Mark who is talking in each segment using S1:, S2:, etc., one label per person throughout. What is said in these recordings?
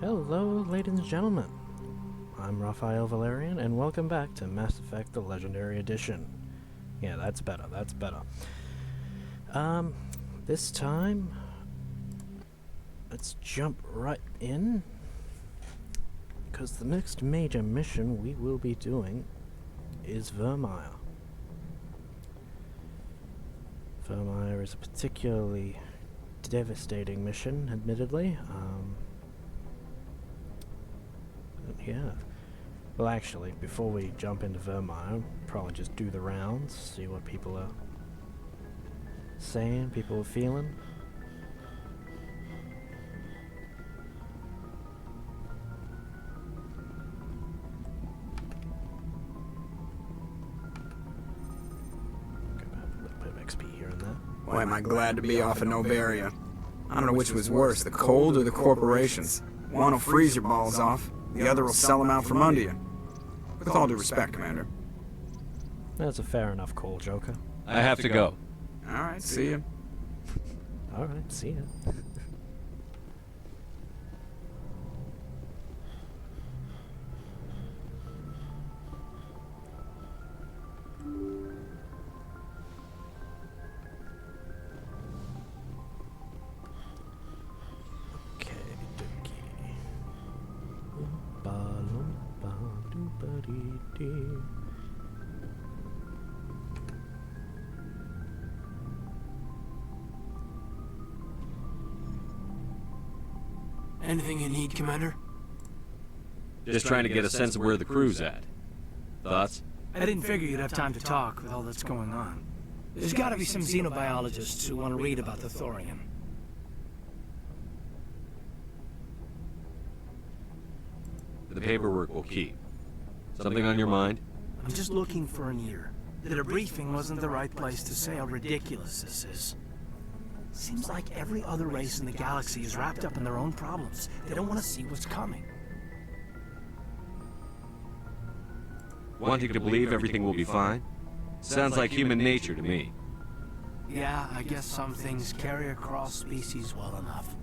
S1: Hello, ladies and gentlemen. I'm Raphael Valerian, and welcome back to Mass Effect: The Legendary Edition. Yeah, that's better, that's better. This time, let's jump right in, because the next major mission we will be doing is Vermire. Vermire is a particularly devastating mission, admittedly. Yeah. Well, actually, before we jump into Vermire, probably just do the rounds, see what people are saying, people are feeling. Okay, a little bit of XP here and there.
S2: Boy, am I glad to be off of Novaria. I don't know which was worse, the cold or the corporations. One will freeze your balls off, the other will sell them out from under you. With all due respect, Commander.
S1: That's a fair enough call, Joker.
S3: I have to go.
S2: Alright, see ya.
S1: Alright, see ya.
S4: Anything you need, Commander?
S3: Just trying to get a sense of where the crew's at. Thoughts?
S4: I didn't figure you'd have time to talk with all that's going on. There's gotta be some xenobiologists who want to read about the Thorian.
S3: The paperwork will keep. Something on your mind?
S4: I'm just looking for an ear. The debriefing wasn't the right place to say how ridiculous this is. Seems like every other race in the galaxy is wrapped up in their own problems. They don't want to see what's coming.
S3: Wanting to believe everything will be fine? Sounds like human nature to me.
S4: Yeah, I guess some things carry across species well enough.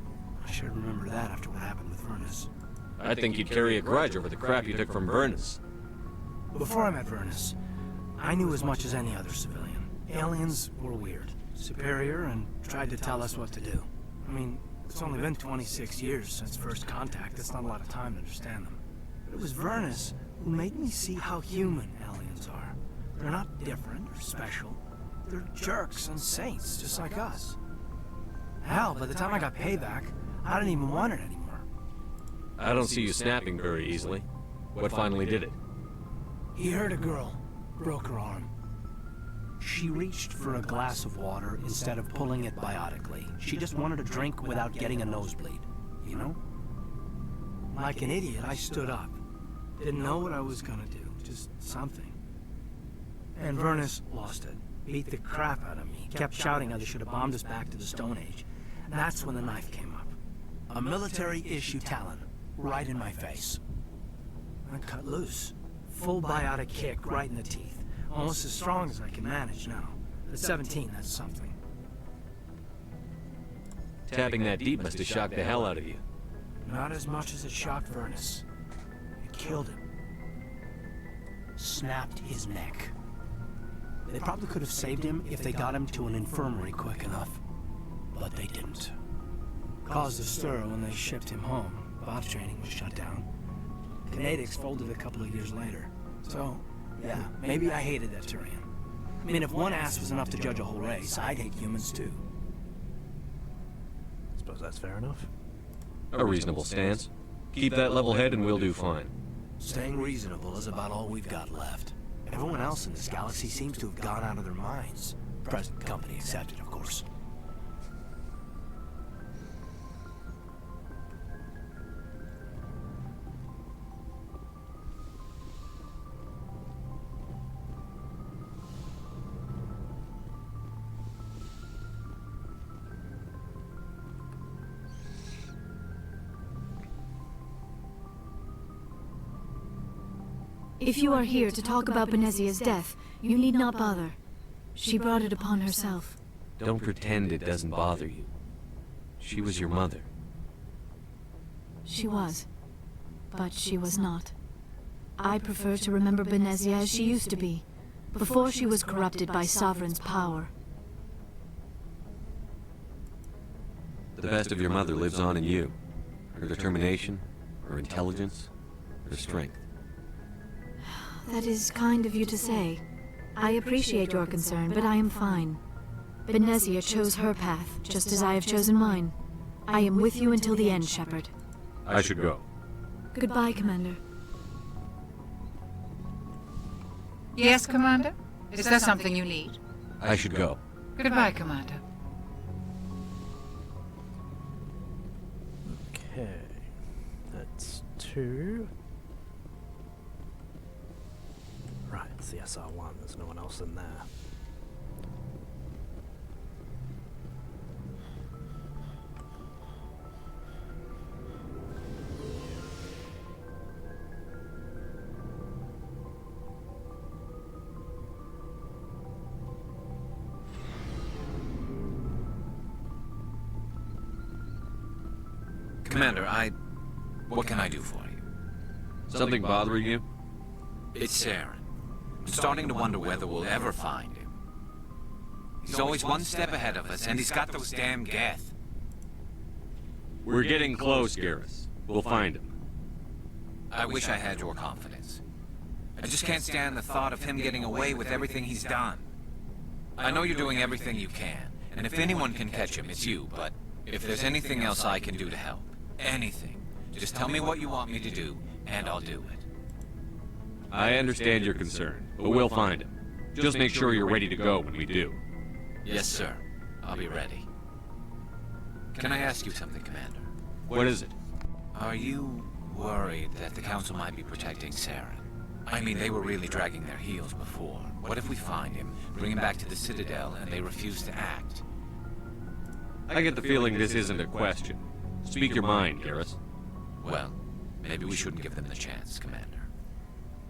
S4: I should remember that after what happened with Vernus.
S3: I think you'd carry a grudge over the crap you took from Vernus.
S4: Before I met Vernus, I knew as much as any other civilian. Aliens were weird, superior, and tried to tell us what to do. I mean, it's only been 26 years since first contact. That's not a lot of time to understand them. But it was Vernus who made me see how human aliens are. They're not different or special. They're jerks and saints, just like us. Hell, by the time I got payback, I didn't even want it anymore.
S3: I don't see you snapping very easily. What finally did it?
S4: He hurt a girl, broke her arm. She reached for a glass of water instead of pulling it biotically. She just wanted to drink without getting a nosebleed, you know? Like an idiot, I stood up. Didn't know what I was gonna do, just something. And Vernus lost it. Beat the crap out of me. Kept shouting how they should have bombed us back to the Stone Age. And that's when the knife came up. A military-issue talon, right in my face. I cut loose. Full biotic kick right in the teeth. Almost as strong as I can manage now. At 17, that's something.
S3: Tapping that deep must have shocked the hell out of you.
S4: Not as much as it shocked Vernus. It killed him. Snapped his neck. They probably could have saved him if they got him to an infirmary quick enough. But they didn't. Caused a stir when they shipped him home. Bot training was shut down. Kinetics folded a couple of years later. So, yeah, maybe I hated that Turian. I mean, if one ass was enough to judge a whole race, I'd hate humans too.
S1: Suppose that's fair enough.
S3: A reasonable stance. Keep that level head and we'll do fine.
S4: Staying reasonable is about all we've got left. Everyone else in this galaxy seems to have gone out of their minds. Present company accepted, of course.
S5: If you are here to talk about Benezia's death, you need not bother. She brought it upon herself.
S3: Don't pretend it doesn't bother you. She was your mother.
S5: She was. But she was not. I prefer to remember Benezia as she used to be, before she was corrupted by Sovereign's power.
S3: The best of your mother lives on in you. Her determination, her intelligence, her strength.
S5: That is kind of you to say. I appreciate your concern, but I am fine. Benezia chose her path, just as I have chosen mine. I am with you until the end, Shepard.
S3: I should go.
S5: Goodbye, Commander.
S6: Yes, Commander? Is there something you need?
S3: I should go.
S6: Goodbye, Commander.
S1: Okay. That's 2. Right, it's the SR1. There's no one else in there.
S7: Commander, what can I do for you?
S3: Something bothering you?
S7: It's Saren. I'm starting to wonder whether we'll ever find him. He's always one step ahead of us, and he's got those damn Geth.
S3: We're getting close, Garrus. We'll find him.
S7: I wish I had your confidence. I just can't stand the thought of him getting away with everything he's done. I know you're doing everything you can, and if anyone can catch him, it's you, but if there's anything else I can do to help, anything, just tell me what you want me to do, and I'll do it.
S3: I understand your concern, but we'll find him. Just make sure you're ready to go when we do.
S7: Yes, sir. I'll be ready. Can I ask you something, Commander?
S3: What is it?
S7: Are you worried that the Council might be protecting Saren? I mean, they were really dragging their heels before. What if we find him, bring him back to the Citadel, and they refuse to act?
S3: I get the feeling this isn't a question. Speak your mind, Garrus.
S7: Well, maybe we shouldn't give them the chance, Commander.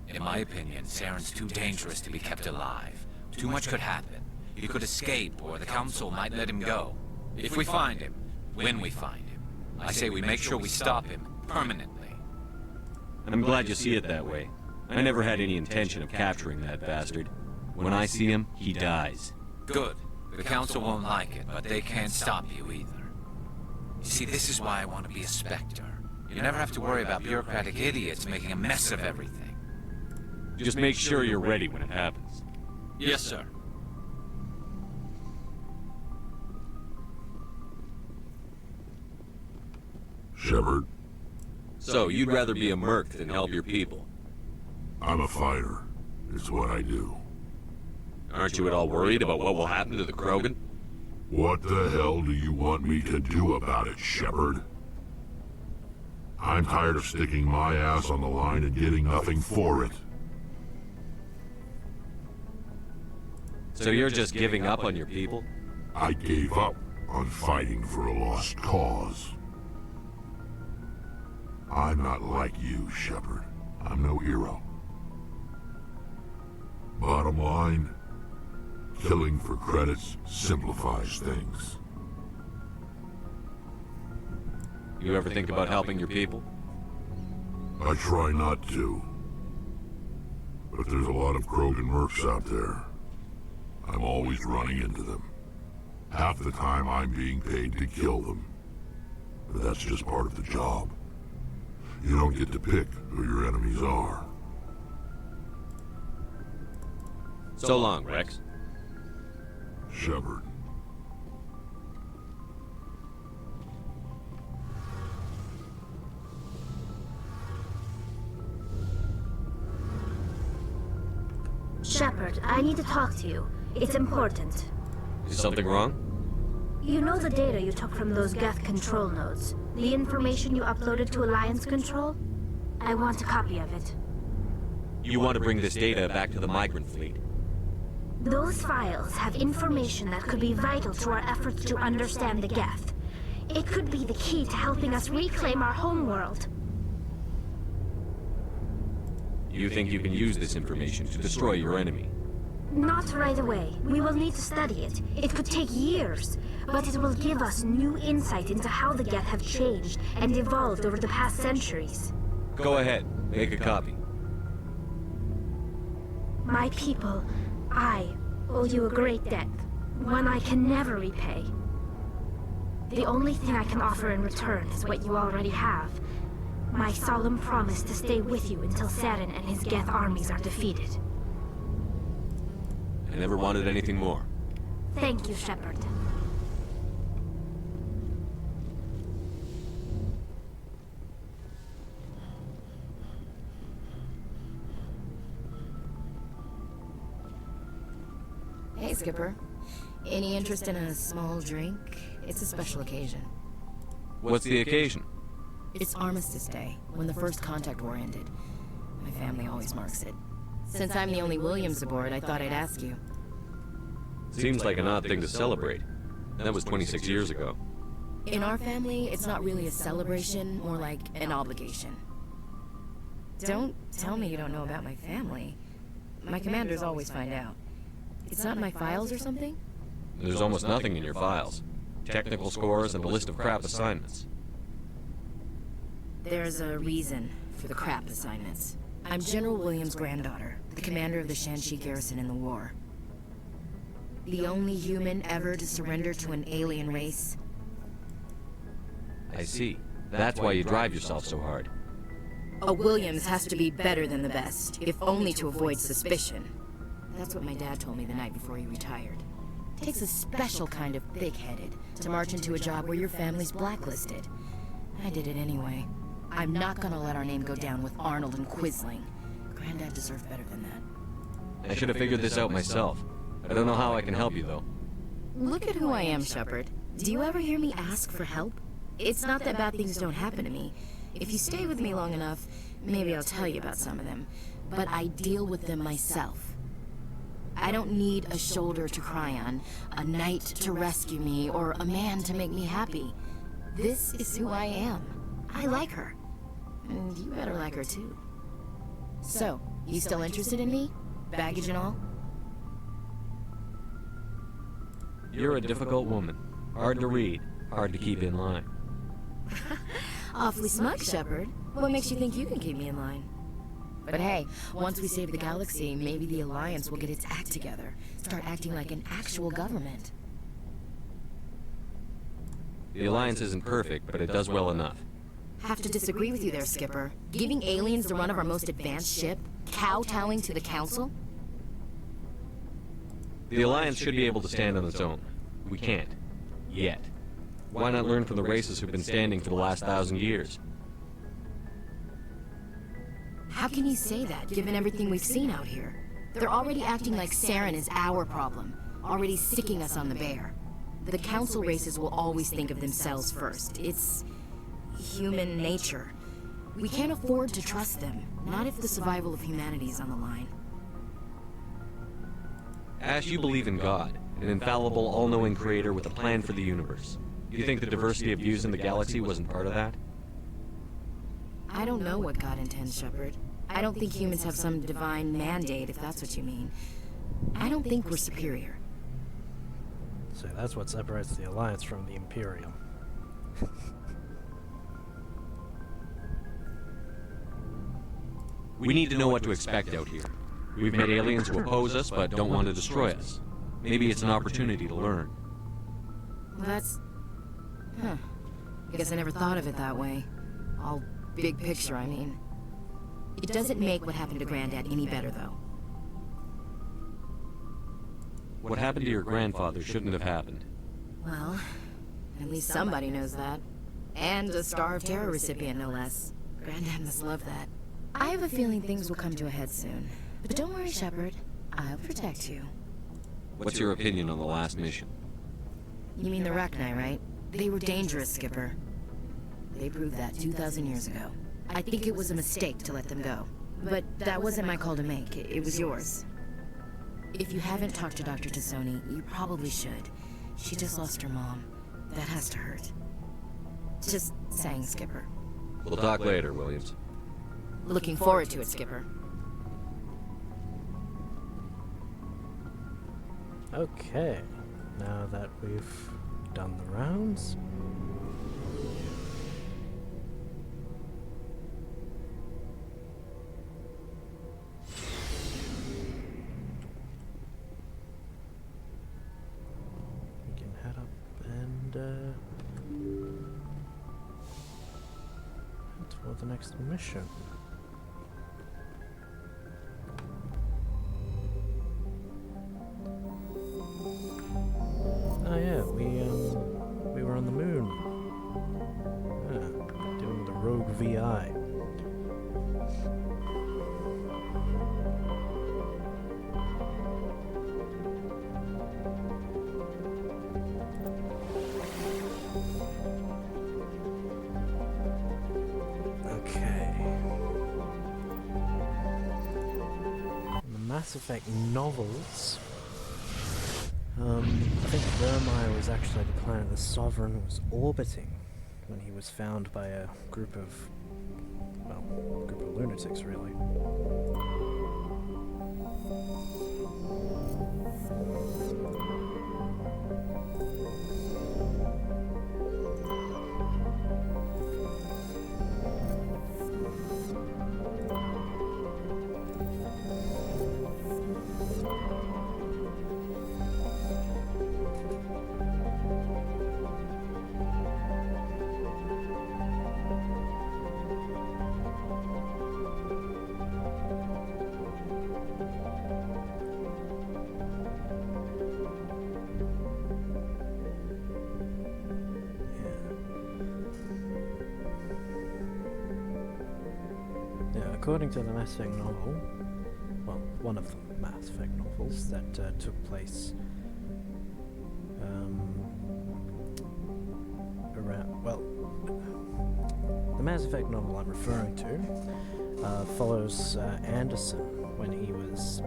S7: In my opinion, Saren's too dangerous to be kept alive. Too much could happen. He could escape, or the Council might let him go. If we find him, when we find him, I say we make sure we stop him, permanently.
S3: I'm glad you see it that way. I never had any intention of capturing that bastard. When I see him, he dies.
S7: Good. The Council won't like it, but they can't stop you either. You see, this is why I want to be a Spectre. You never have to worry about bureaucratic idiots making a mess of everything.
S3: Just make sure you're ready when it happens.
S7: Yes, sir.
S8: Shepard,
S3: So, you'd rather be a merc than help your people?
S8: I'm a fighter. It's what I do.
S3: Aren't you at all worried about what will happen to the Krogan?
S8: What the hell do you want me to do about it, Shepard? I'm tired of sticking my ass on the line and getting nothing for it.
S3: So you're just giving up on your people?
S8: I gave up on fighting for a lost cause. I'm not like you, Shepard. I'm no hero. Bottom line, killing for credits simplifies things.
S3: You ever think about helping your people?
S8: I try not to. But there's a lot of Krogan mercs out there. I'm always running into them. Half the time I'm being paid to kill them. But that's just part of the job. You don't get to pick who your enemies are.
S3: So long, Rex.
S8: Shepard.
S9: Shepard, I need to talk to you. It's important.
S3: Is something wrong?
S9: You know the data you took from those Geth control nodes? The information you uploaded to Alliance Control? I want a copy of it.
S3: You want to bring this data back to the migrant fleet?
S9: Those files have information that could be vital to our efforts to understand the Geth. It could be the key to helping us reclaim our homeworld.
S3: You think you can use this information to destroy your enemy?
S9: Not right away. We will need to study it. It could take years, but it will give us new insight into how the Geth have changed and evolved over the past centuries.
S3: Go ahead, make a copy.
S9: My people, I owe you a great debt, one I can never repay. The only thing I can offer in return is what you already have. My solemn promise to stay with you until Saren and his Geth armies are defeated.
S3: I never wanted anything more.
S9: Thank you, Shepard.
S10: Hey, Skipper. Any interest in a small drink? It's a special occasion.
S3: What's the occasion?
S10: It's Armistice Day, when the First Contact War ended. My family always marks it. Since I'm the only Williams aboard, I thought I'd ask you.
S3: Seems like an odd thing to celebrate. That was 26 years ago.
S10: In our family, it's not really a celebration, more like an obligation. Don't tell me you don't know about my family. My commanders always find out. It's not in my files or something?
S3: There's almost nothing in your files. Technical scores and a list of crap assignments.
S10: There's a reason for the crap assignments. I'm General Williams' granddaughter, the commander of the Shanxi garrison in the war. The only human ever to surrender to an alien race.
S3: I see. That's why you drive yourself so hard.
S10: A Williams has to be better than the best, if only to avoid suspicion. That's what my dad told me the night before he retired. It takes a special kind of thick-headed to march into a job where your family's blacklisted. I did it anyway. I'm not gonna let our name go down with Arnold and Quisling. Granddad deserved better than that.
S3: I should have figured this out myself. I don't know how I can help you, though.
S10: Look at who I am, Shepard. Do you ever hear me ask for help? It's not that bad things don't happen to me. If you stay with me long enough, maybe I'll tell you about some of them. But I deal with them myself. I don't need a shoulder to cry on, a knight to rescue me, or a man to make me happy. This is who I am. I like her. And you better like her too. So, you still interested in me? Baggage and all?
S3: You're a difficult woman. Hard to read, hard to keep in line.
S10: Awfully smug, Shepard. What makes you think you can keep me in line? But hey, once we save the galaxy, maybe the Alliance will get its act together. Start acting like an actual government.
S3: The Alliance isn't perfect, but it does well enough.
S10: Have to disagree with you there, Skipper. Giving aliens the run of our most advanced ship? Kowtowing to the Council?
S3: The Alliance should be able to stand on its own. We can't. Yet. Why not learn from the races who've been standing for the last 1,000 years?
S10: How can you say that, given everything we've seen out here? They're already acting like Saren is our problem, already sticking us on the bear. The Council races will always think of themselves first. It's human nature. We can't afford to trust them, not if the survival of humanity is on the line.
S3: Ash, you believe in God, an infallible, all-knowing creator with a plan for the universe. Do you think the diversity of views in the galaxy wasn't part of that?
S10: I don't know what God intends, Shepard. I don't think humans have some divine mandate, if that's what you mean. I don't think we're superior.
S1: So that's what separates the Alliance from the Imperium.
S3: We need to know what to expect out here. We've met aliens who oppose us but don't want to destroy us. Maybe it's an opportunity to learn.
S10: Well, that's... Huh. I guess I never thought of it that way. All big picture, I mean. It doesn't make what happened to Granddad any better, though.
S3: What happened to your grandfather shouldn't have happened.
S10: Well, at least somebody knows that. And a Star of Terror recipient, no less. Granddad must love that. I have a feeling things will come to a head soon. But don't worry, Shepard. I'll protect you.
S3: What's your opinion on the last mission?
S10: You mean the Rachni, right? They were dangerous, Skipper. They proved that 2,000 years ago. I think it was a mistake to let them go. But that wasn't my call to make. It was yours. If you haven't talked to Dr. Tassoni, you probably should. She just lost her mom. That has to hurt. Just saying, Skipper.
S3: We'll talk later, Williams.
S10: Looking forward to it, Skipper.
S1: Okay, now that we've done the rounds, we can head up and head toward the next mission. Oh yeah, we were on the moon. Yeah, doing the Rogue VI. Okay. The Mass Effect novels. I think Vermire was actually the planet the Sovereign was orbiting when he was found by a group of lunatics, really. According to the Mass Effect novel, well, one of the Mass Effect novels that took place around, well, the Mass Effect novel I'm referring to follows Anderson when he was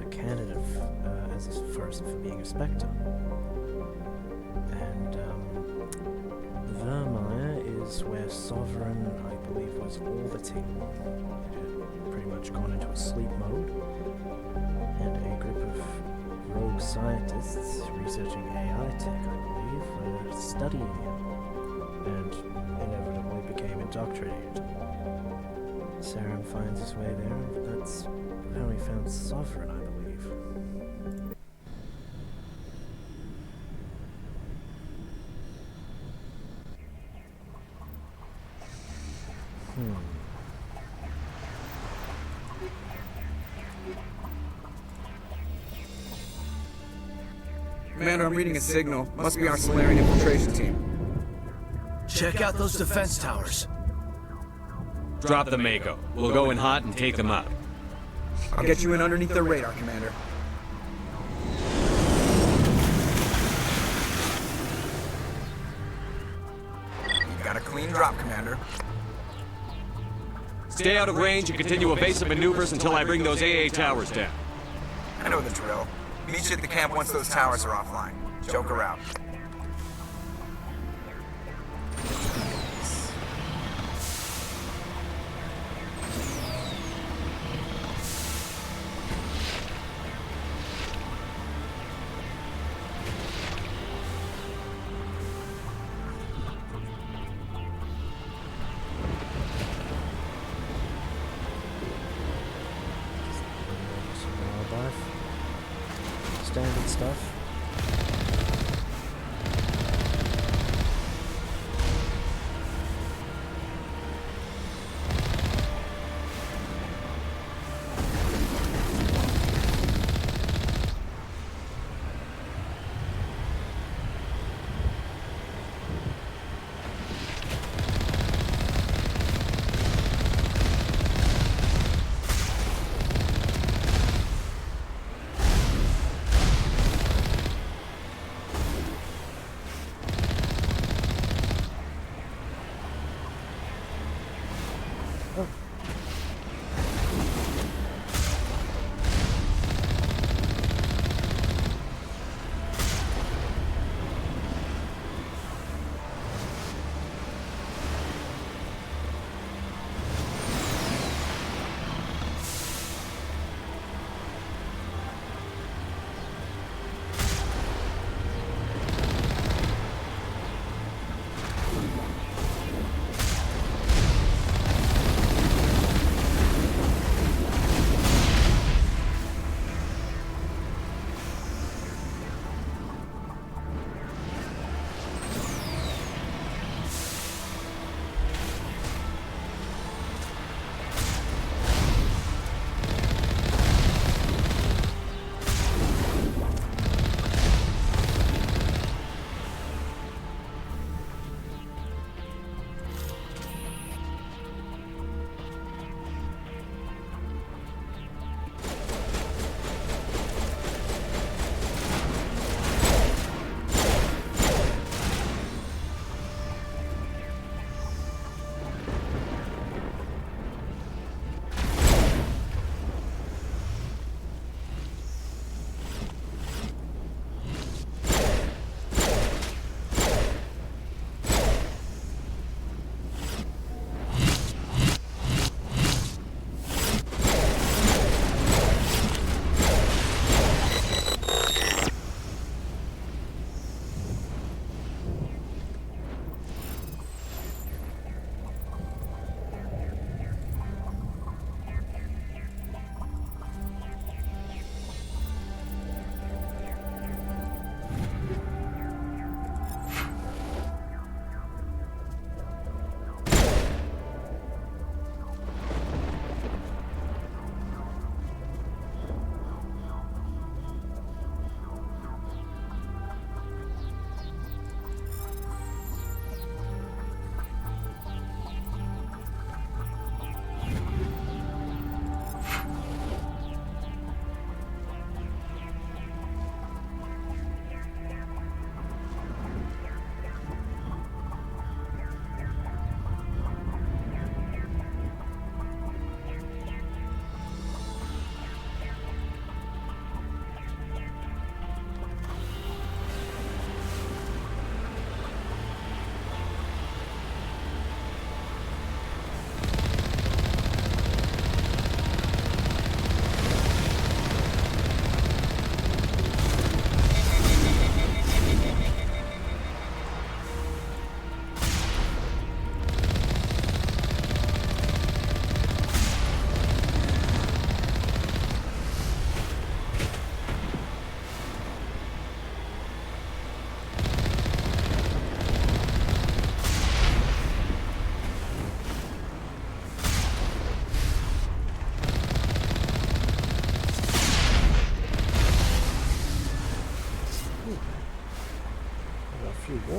S1: a candidate for being a Spectre. And Vermire is where Sovereign, I believe, was orbiting. It had pretty much gone into a sleep mode, and a group of rogue scientists researching AI tech, I believe, were studying him, and inevitably became indoctrinated. Saren finds his way there, and that's how he found Sovereign, I believe.
S2: Commander, I'm reading a signal. Must be our Solarian infiltration team.
S4: Check out those defense towers.
S3: Drop the Mako. We'll go in hot and take them out.
S2: I'll get you in underneath their radar, Commander. You got a clean drop, Commander.
S3: Stay out of range and continue evasive maneuvers until I bring those AA towers down.
S2: I know the drill. Meet you at the camp once those towers are offline. Joker out.
S1: Standard stuff.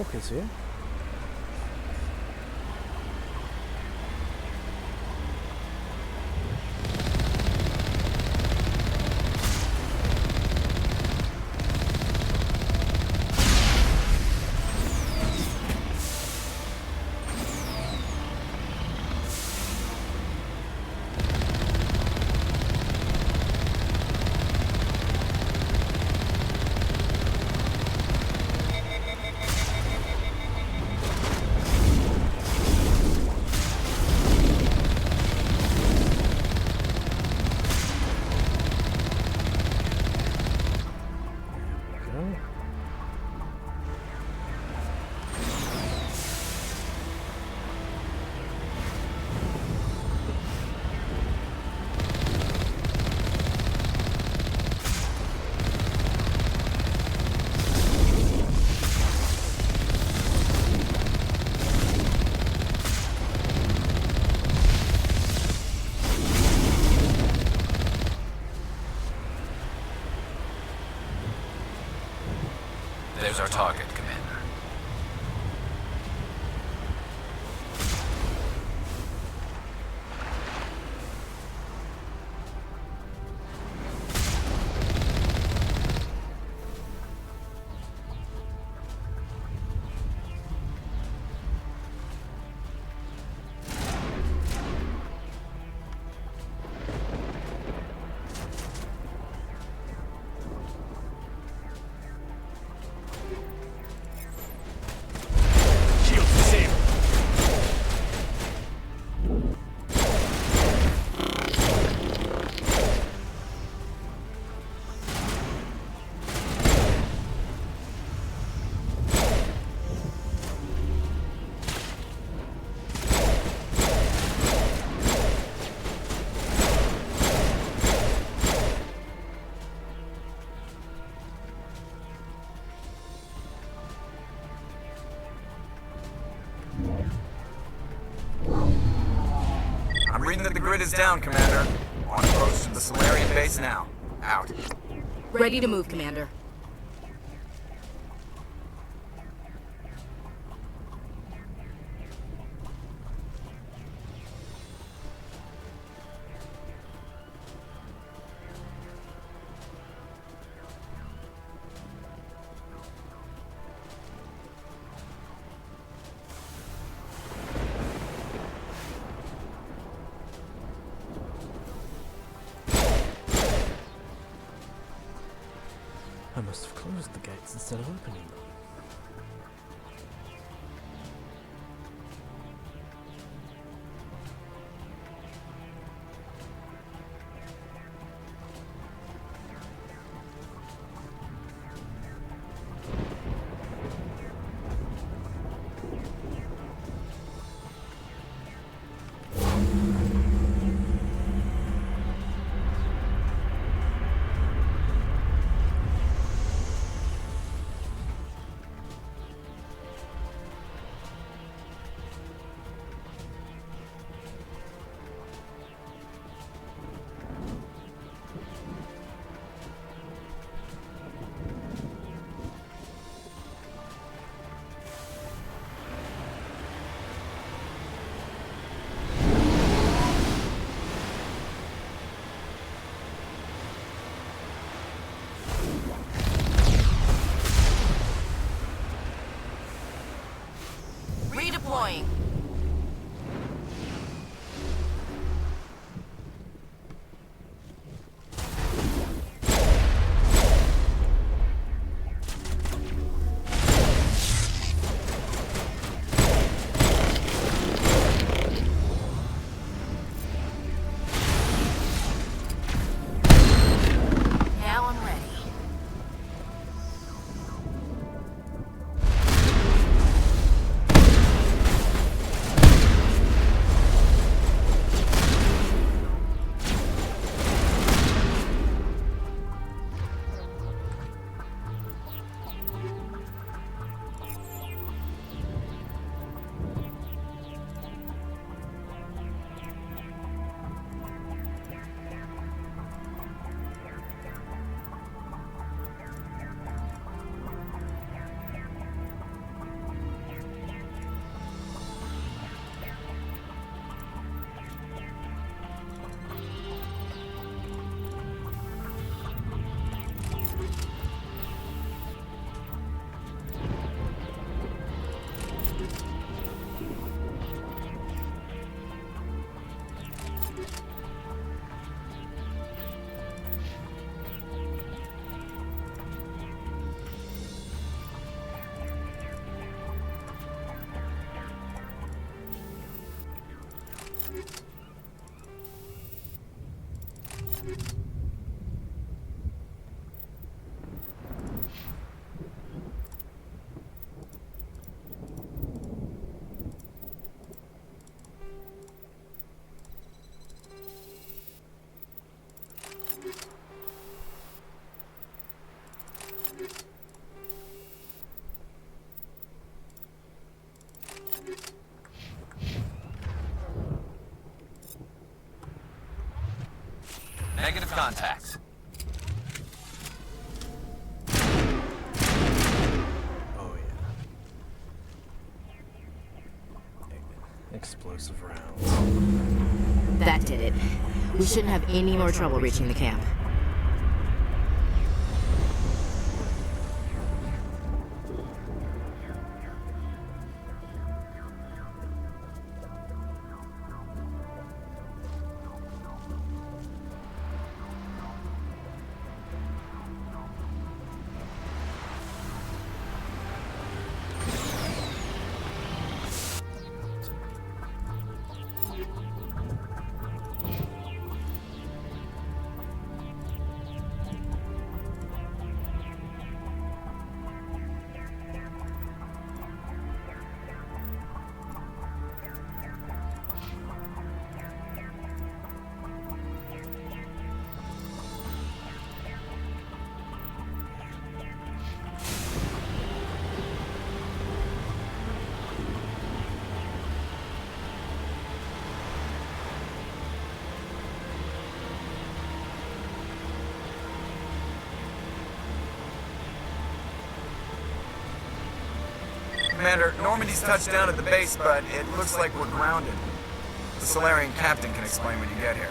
S1: walkers here.
S7: There's our target, Commander.
S2: I'm reading that the grid is down, Commander. On approach to the Solarian base now. Out.
S10: Ready to move, Commander.
S1: I must have closed the gates instead of opening them.
S7: Negative contacts.
S1: Oh yeah. Explosive rounds.
S10: That did it. We shouldn't have any more trouble reaching the camp.
S2: Commander, Normandy's touched down at the base, but it looks like we're grounded. The Salarian captain can explain when you get here.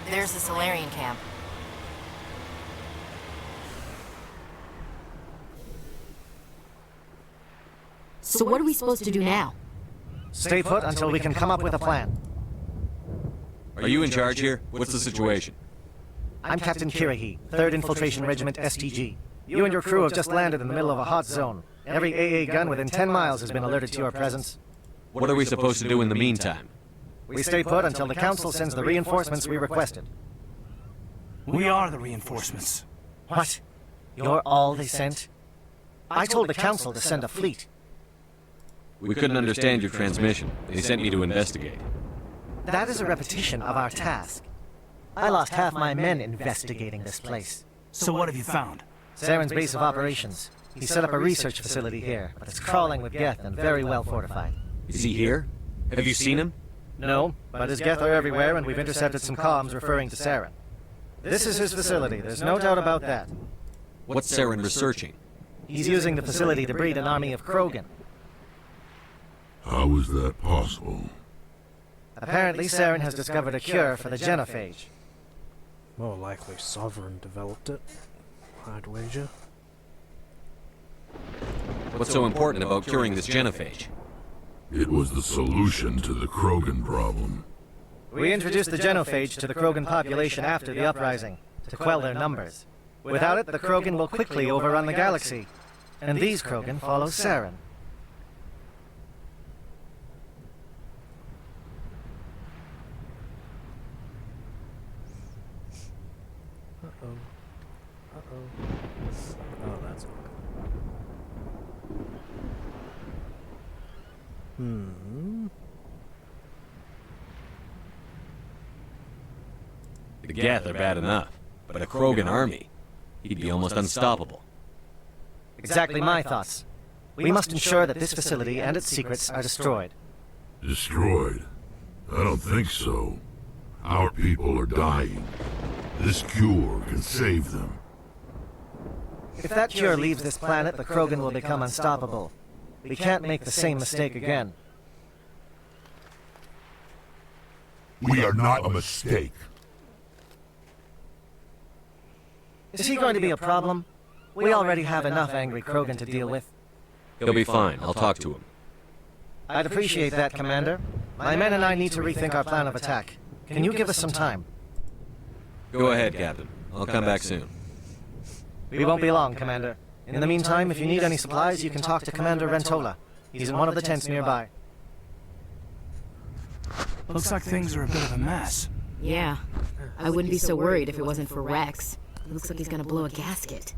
S10: There's the Salarian camp. So what are we supposed to do now?
S11: Stay put until we can come up with a plan.
S3: Are you in charge here? What's the situation?
S11: I'm Captain Kirahi, 3rd Infiltration Regiment STG. You and your crew have just landed in the middle of a hot zone. Every AA gun within 10 miles has been alerted to your presence.
S3: What are we supposed to do in the meantime?
S11: We stay put until the Council sends the reinforcements we requested.
S4: We are the reinforcements.
S11: What? You're all they sent? I told the Council to send a fleet.
S3: We couldn't understand your transmission. They sent me to investigate.
S11: That is a repetition of our task. I lost half my men investigating this place.
S4: So what have you found?
S11: Saren's base of operations. He set up a research facility here, but it's crawling with Geth and very well fortified.
S3: Is he here? Have you seen him?
S11: No, but his Geth are everywhere and we've intercepted some comms referring to Saren. This is his facility, there's no doubt about that.
S3: What's Saren researching?
S11: He's using the facility to breed an army of Krogan.
S8: How is that possible?
S11: Apparently, Saren has discovered a cure for the genophage.
S1: More likely Sovereign developed it, I'd wager.
S3: What's so important about curing this genophage?
S8: It was the solution to the Krogan problem.
S11: We introduced the genophage to the Krogan population after the uprising, to quell their numbers. Without it, the Krogan will quickly overrun the galaxy. And these Krogan follow Saren.
S1: Oh, that's not good.
S3: The Geth are bad enough, but a Krogan army, he'd be almost unstoppable.
S11: Exactly my thoughts. We must ensure that this facility and its secrets are destroyed.
S8: Destroyed? I don't think so. Our people are dying. This cure can save them.
S11: If that cure leaves this planet, the Krogan will become unstoppable. We can't make the same mistake again.
S8: We are not a mistake.
S11: Is he going to be a problem? We already have enough angry Krogan to deal with.
S3: He'll be fine. I'll talk to him.
S11: I'd appreciate that, Commander. My men and I need to rethink our plan of attack. Can you give us some time?
S3: Go ahead, Captain. I'll come back soon.
S11: We won't be long, Commander. In the meantime, if you need any supplies, you can talk to Commander Rentola. He's in one of the tents nearby.
S4: Looks like things are a bit of a mess.
S10: Yeah. I wouldn't be so worried if it wasn't for Rex. It looks like he's gonna blow a gasket.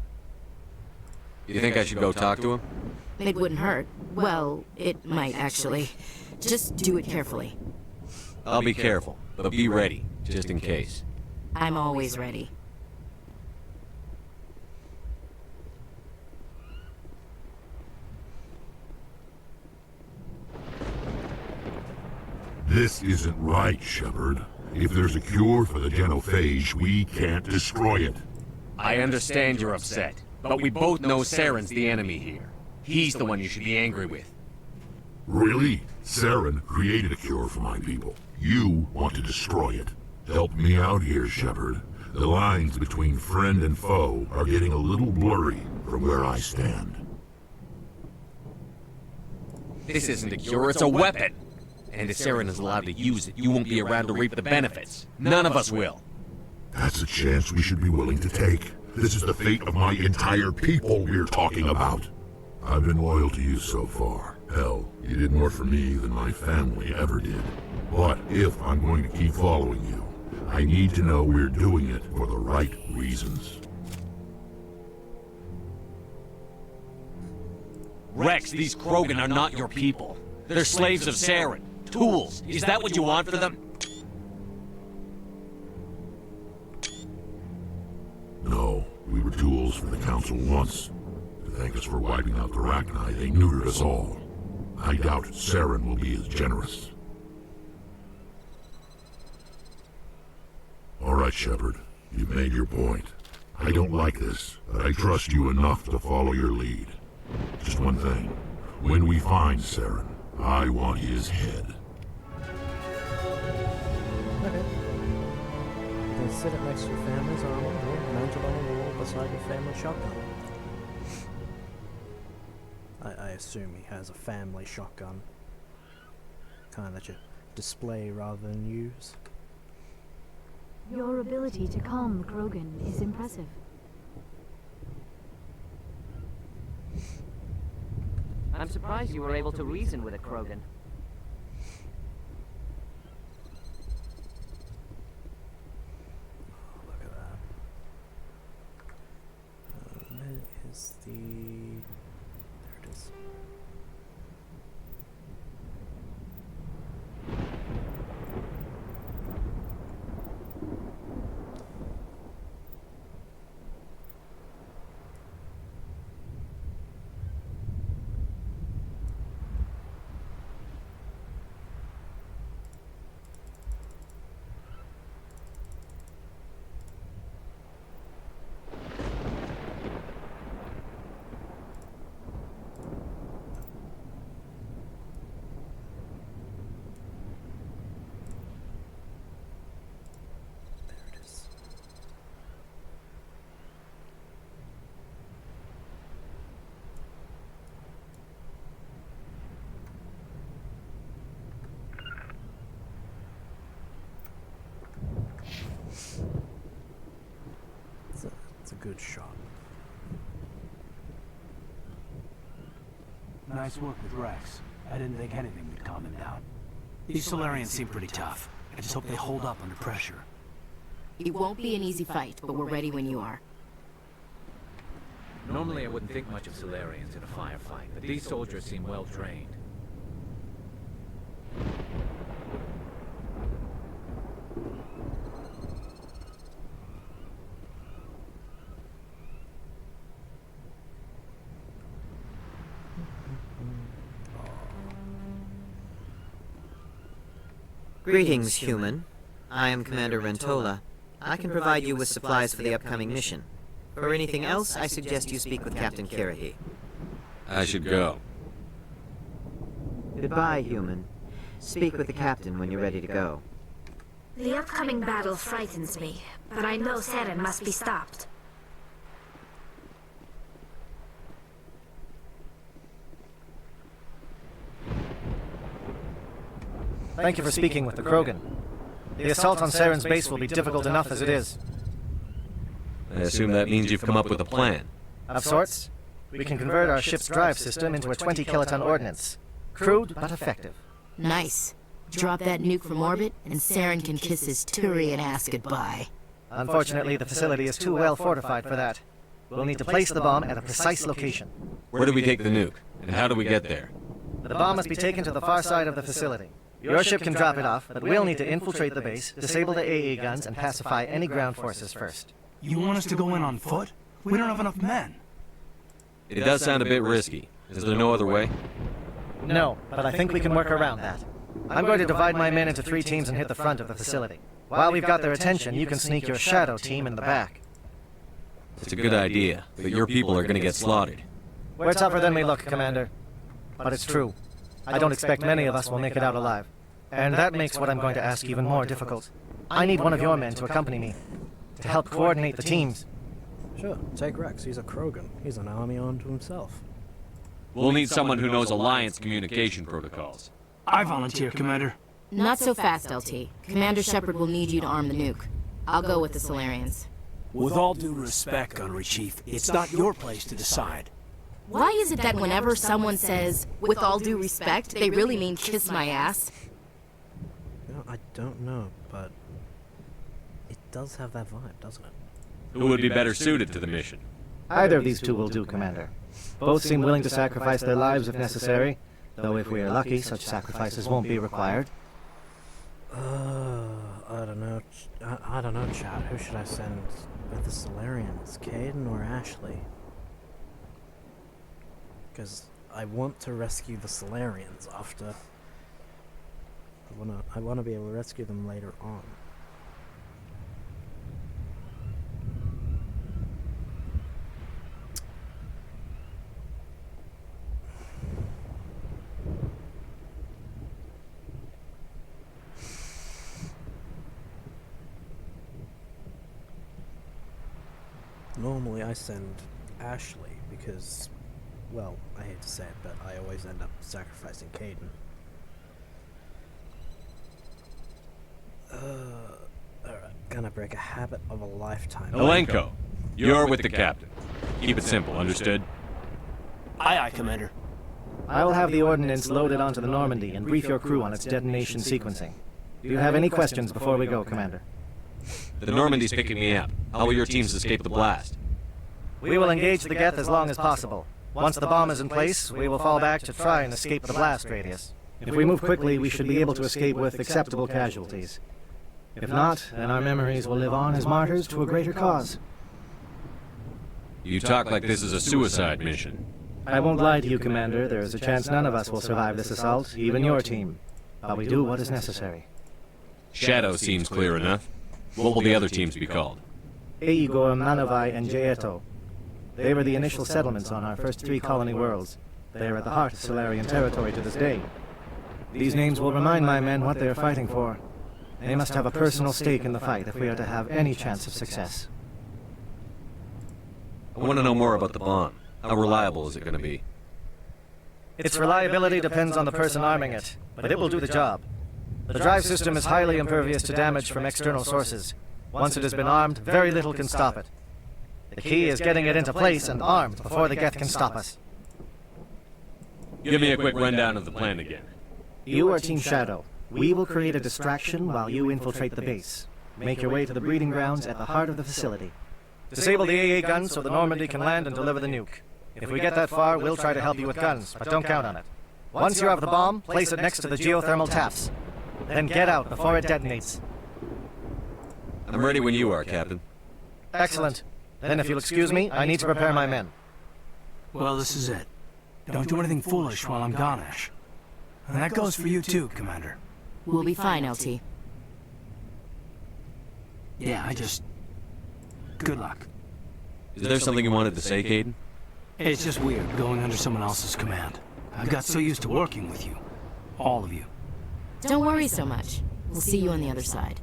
S3: You think I should go talk to him?
S10: It wouldn't hurt. Well, it might actually. Just do it carefully.
S3: I'll be careful, but be ready, just in case.
S10: I'm always ready.
S8: This isn't right, Shepard. If there's a cure for the genophage, we can't destroy it.
S3: I understand you're upset, but we both know Saren's the enemy here. He's the one you should be angry with.
S8: Really? Saren created a cure for my people. You want to destroy it. Help me out here, Shepard. The lines between friend and foe are getting a little blurry from where I stand.
S3: This isn't a cure, it's a weapon! And if Saren is allowed to use it, you won't be around to reap the benefits. None of us will.
S8: That's a chance we should be willing to take. This is the fate of my entire people we're talking about. I've been loyal to you so far. Hell, you did more for me than my family ever did. But if I'm going to keep following you, I need to know we're doing it for the right reasons.
S3: Rex, these Krogan are not your people. They're slaves of Saren. Tools. Is that what you want for them?
S8: No, we were tools for the Council once. To thank us for wiping out the Rachni, they neutered us all. I doubt Saren will be as generous. All right, Shepard. You've made your point. I don't like this, but I trust you enough to follow your lead. Just one thing. When we find Saren, I want his head.
S1: Okay. You can sit it next to your family's armor or mount it on a wall beside your family shotgun. I assume he has a family shotgun. Kind that you display rather than use.
S5: Your ability to calm the Krogan is impressive.
S12: I'm surprised you were able to reason with a Krogan.
S1: Look at that. Where is the... There it is. It's a good shot.
S4: Nice work with Rex. I didn't think anything would calm him down. These Solarians seem pretty tough. I just hope they hold up under pressure.
S10: It won't be an easy fight, but we're ready when you are.
S7: Normally I wouldn't think much of Solarians in a firefight, but these soldiers seem well trained.
S12: Greetings, human. I am Commander Rentola. I can provide you with supplies for the upcoming mission. For anything else, I suggest you speak with Captain Kirahi.
S3: I should go.
S12: Goodbye, human. Speak with the captain when you're ready to go.
S9: The upcoming battle frightens me, but I know Saren must be stopped.
S11: Thank you for speaking with the Krogan. The assault on Saren's base will be difficult enough as it is.
S3: I assume that means you've come up with a plan.
S11: Of sorts. We can convert our ship's drive system into a 20-kiloton ordnance. Crude, but effective.
S10: Nice. Drop that nuke from orbit, and Saren can kiss his Turian ass goodbye.
S11: Unfortunately, the facility is too well fortified for that. We'll need to place the bomb at a precise location.
S3: Where do we take the nuke? And how do we get there?
S11: The bomb must be taken to the far side of the facility. Your ship can drop it off, but we'll need to infiltrate the base, disable the AA guns, and pacify any ground forces first.
S4: You want us to go in on foot? We don't have enough men.
S3: It does sound a bit risky. Is there no other way?
S11: No, but I think we can work around that. I'm going to divide my men into 3 teams and hit the front of the facility. While we've got their attention, you can sneak your shadow team in the back.
S3: It's a good idea, but your people are gonna get slaughtered.
S11: We're tougher than we look, Commander. But it's true. I don't expect many of us will make it out alive. And that makes what I'm going to ask even more difficult. I need one of your men to accompany me, to help coordinate the teams.
S1: Sure, take Rex. He's a Krogan. He's an army unto himself.
S3: We'll need someone who knows Alliance communication protocols.
S4: I volunteer, Commander.
S10: Not so fast, LT. Commander Shepard will need you to arm the nuke. I'll go with the Solarians.
S4: With all due respect, Gunnery Chief, it's not your place to decide.
S10: Why is it that whenever someone says, with all due respect, they really mean kiss my ass?
S1: You know, I don't know, but it does have that vibe, doesn't it?
S3: Who would be better suited to the mission?
S11: Either of these two will do, Commander. Both seem willing to sacrifice their lives if necessary, though if we are lucky, such sacrifices won't be required.
S1: I don't know. I don't know, Chad. Who should I send with the Solarians? Caden or Ashley? Because I want to rescue the Solarians after. I wanna be able to rescue them later on. Normally I send Ashley because, well, I hate to say it, but I always end up sacrificing Caden. Alright, gonna break a habit of a lifetime.
S3: Elenko, you're with the captain. Keep it simple, understood?
S4: Aye, aye, Commander.
S11: I will have the ordnance loaded onto the Normandy and brief your crew on its detonation sequencing. Do you have any questions before we go, Commander?
S3: The Normandy's picking me up. How will your teams escape the blast?
S11: We will engage the Geth as long as possible. Once the bomb is in place, we will fall back to try and escape the blast radius. If we move quickly, we should be able to escape with acceptable casualties. If not, then our memories will live on as martyrs to a greater cause.
S3: You talk like this is a suicide mission.
S11: I won't lie to you, Commander. There is a chance none of us will survive this assault, even your team. But we do what is necessary.
S3: Shadow seems clear enough. What will the other teams be called?
S11: Igor, Manovai, and Jaeto. They were the initial settlements on our first 3 colony worlds. They are at the heart of Solarian territory to this day. These names will remind my men what they are fighting for. They must have a personal stake in the fight if we are to have any chance of success.
S3: I want to know more about the bomb. How reliable is it going to be?
S11: Its reliability depends on the person arming it, but it will do the job. The drive system is highly impervious to damage from external sources. Once it has been armed, very little can stop it. The key is getting it into place and armed before the Geth can stop us.
S3: Give me a quick rundown of the plan again.
S11: You are Team Shadow. We will create a distraction while you infiltrate the base. Make your way to the breeding grounds at the heart of the facility. Disable the AA guns so the Normandy can land and deliver the nuke. If we get that far, we'll try to help you with guns, but don't count on it. Once you have the bomb, place it next to the geothermal taps. Then get out before it detonates.
S3: I'm ready when you are, Captain.
S11: Excellent. Then if you'll excuse me, I need to prepare my men.
S4: Well, this is it. Don't do anything foolish while I'm gone, Ash. And that goes for you too, Commander.
S10: We'll be fine, LT.
S4: Yeah, good luck.
S3: Is there something you wanted to say, Caden?
S4: It's just weird going under someone else's command. I've got so used to working with you. All of you.
S10: Don't worry so much. We'll see you on the other side.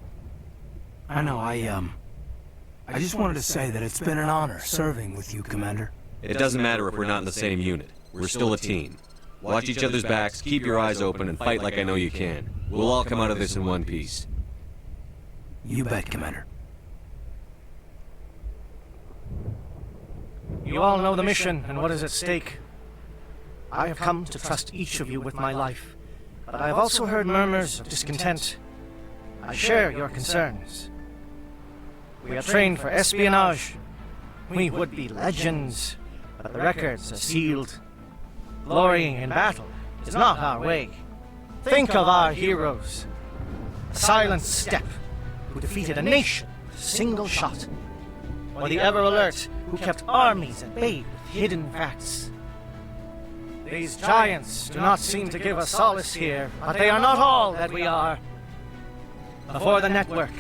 S4: I know, I just wanted to say that it's been an honor serving with you, Commander.
S3: It doesn't matter if we're not in the same unit. We're still a team. Watch each other's backs, keep your eyes open, and fight like I know you can. We'll all come out of this in one piece.
S4: You bet, Commander.
S11: You all know the mission and what is at stake. I have come to trust each of you with my life, but I have also heard murmurs of discontent. I share your concerns. We are trained for espionage. We would be legends, but the records are sealed. Glorying in battle is not our way. Think of our heroes. Silent Step, who defeated a nation with a single shot. Or the Ever Alert, who kept armies at bay with hidden facts. These giants do not seem to give us solace here, but they are not all that we are. Before the network,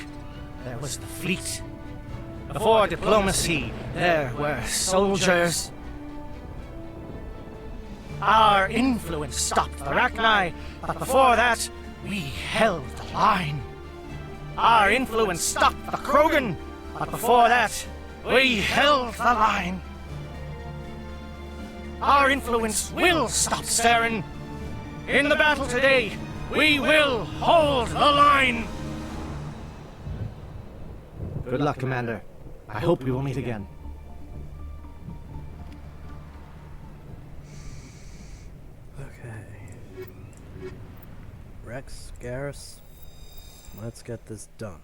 S11: there was the fleet. Before diplomacy, there were soldiers. Our influence stopped the Rachni, but before that, we held the line. Our influence stopped the Krogan, but before that, we held the line. Our influence will stop Saren. In the battle today, we will hold the line. Good luck, Commander. I hope we will meet again.
S1: Okay. Rex, Garrus, let's get this done.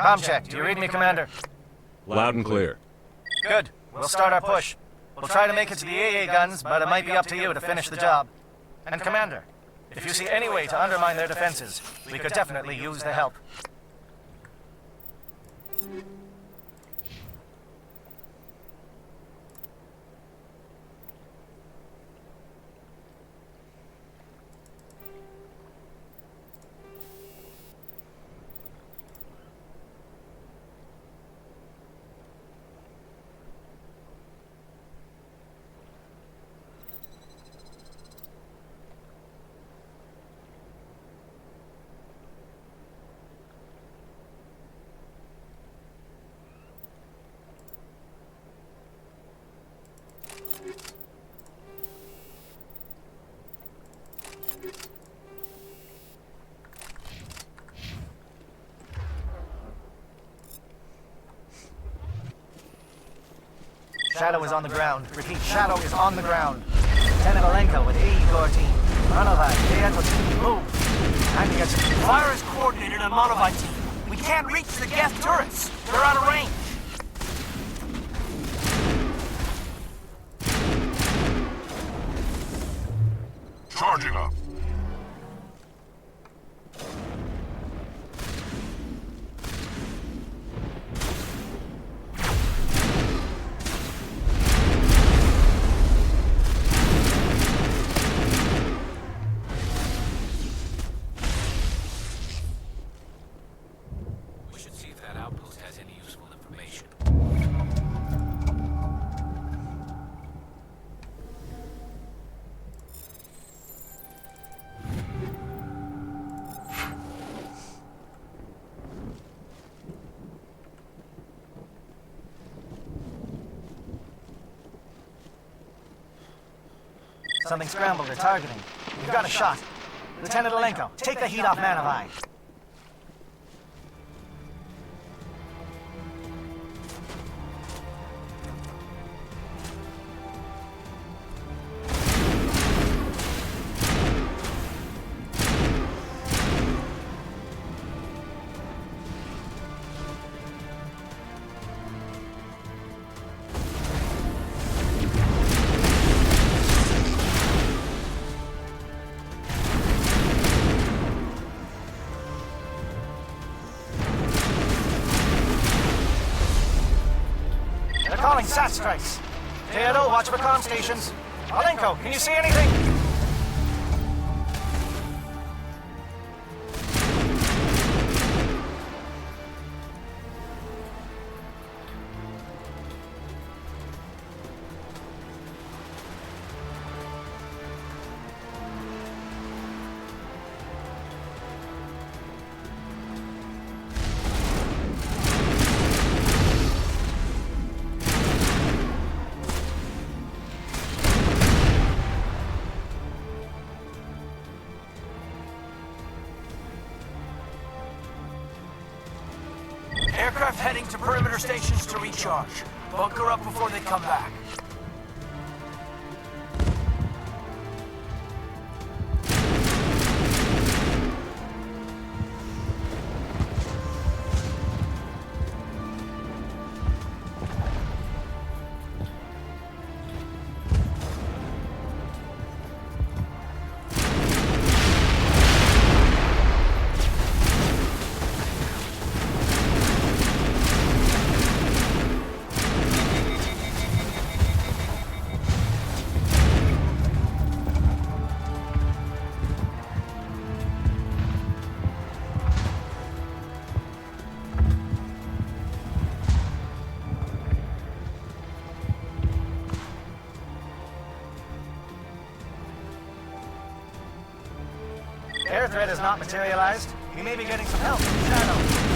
S11: Comm check. Do you read me, Commander?
S3: Loud and clear.
S11: Good. We'll start our push. We'll try to make it to the AA guns, but it might be up to you to finish the job. And Commander, if you see any way to undermine their defenses, we could definitely use the help. Shadow is on the ground. Repeat, Shadow is on the ground. Lieutenant Alenko with AE Corps team. Monovi, team, move. Time to get some...
S4: Fire is coordinated on Monovi team. We can't reach the Geth turrets. They're out of range.
S8: Charging up.
S7: We should see if that outpost has any useful information.
S11: Something scrambled. They're targeting. We've got a shot. Lieutenant Alenko, take the heat off Monovi. They're calling SAT strikes. Theodore, watch for comm stations. Alenko, can you see anything?
S4: Aircraft heading to perimeter stations to recharge. Bunker up before they come back.
S11: threat has not materialized, we may be getting some help from Shadow.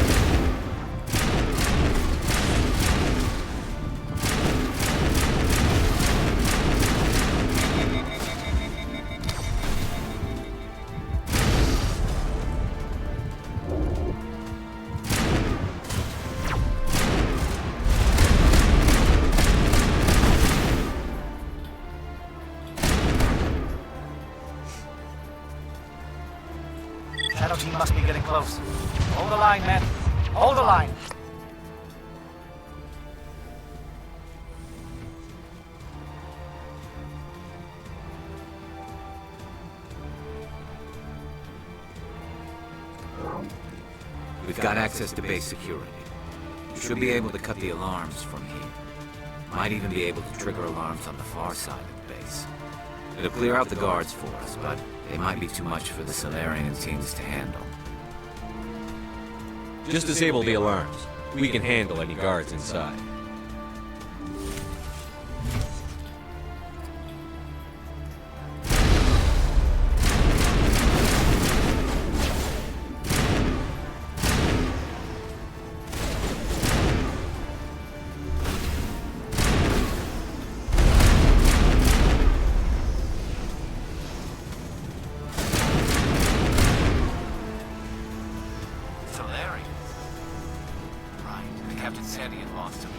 S11: Shadow team must be getting close. Hold the line, men. Hold the line.
S7: We've got access to base security. We should be able to cut the alarms from here. Might even be able to trigger alarms on the far side of the base. It'll clear out the guards for us, but they might be too much for the Salarian teams to handle.
S3: Just disable the alarms. We can handle any guards inside.
S7: Captain said he had lost a man.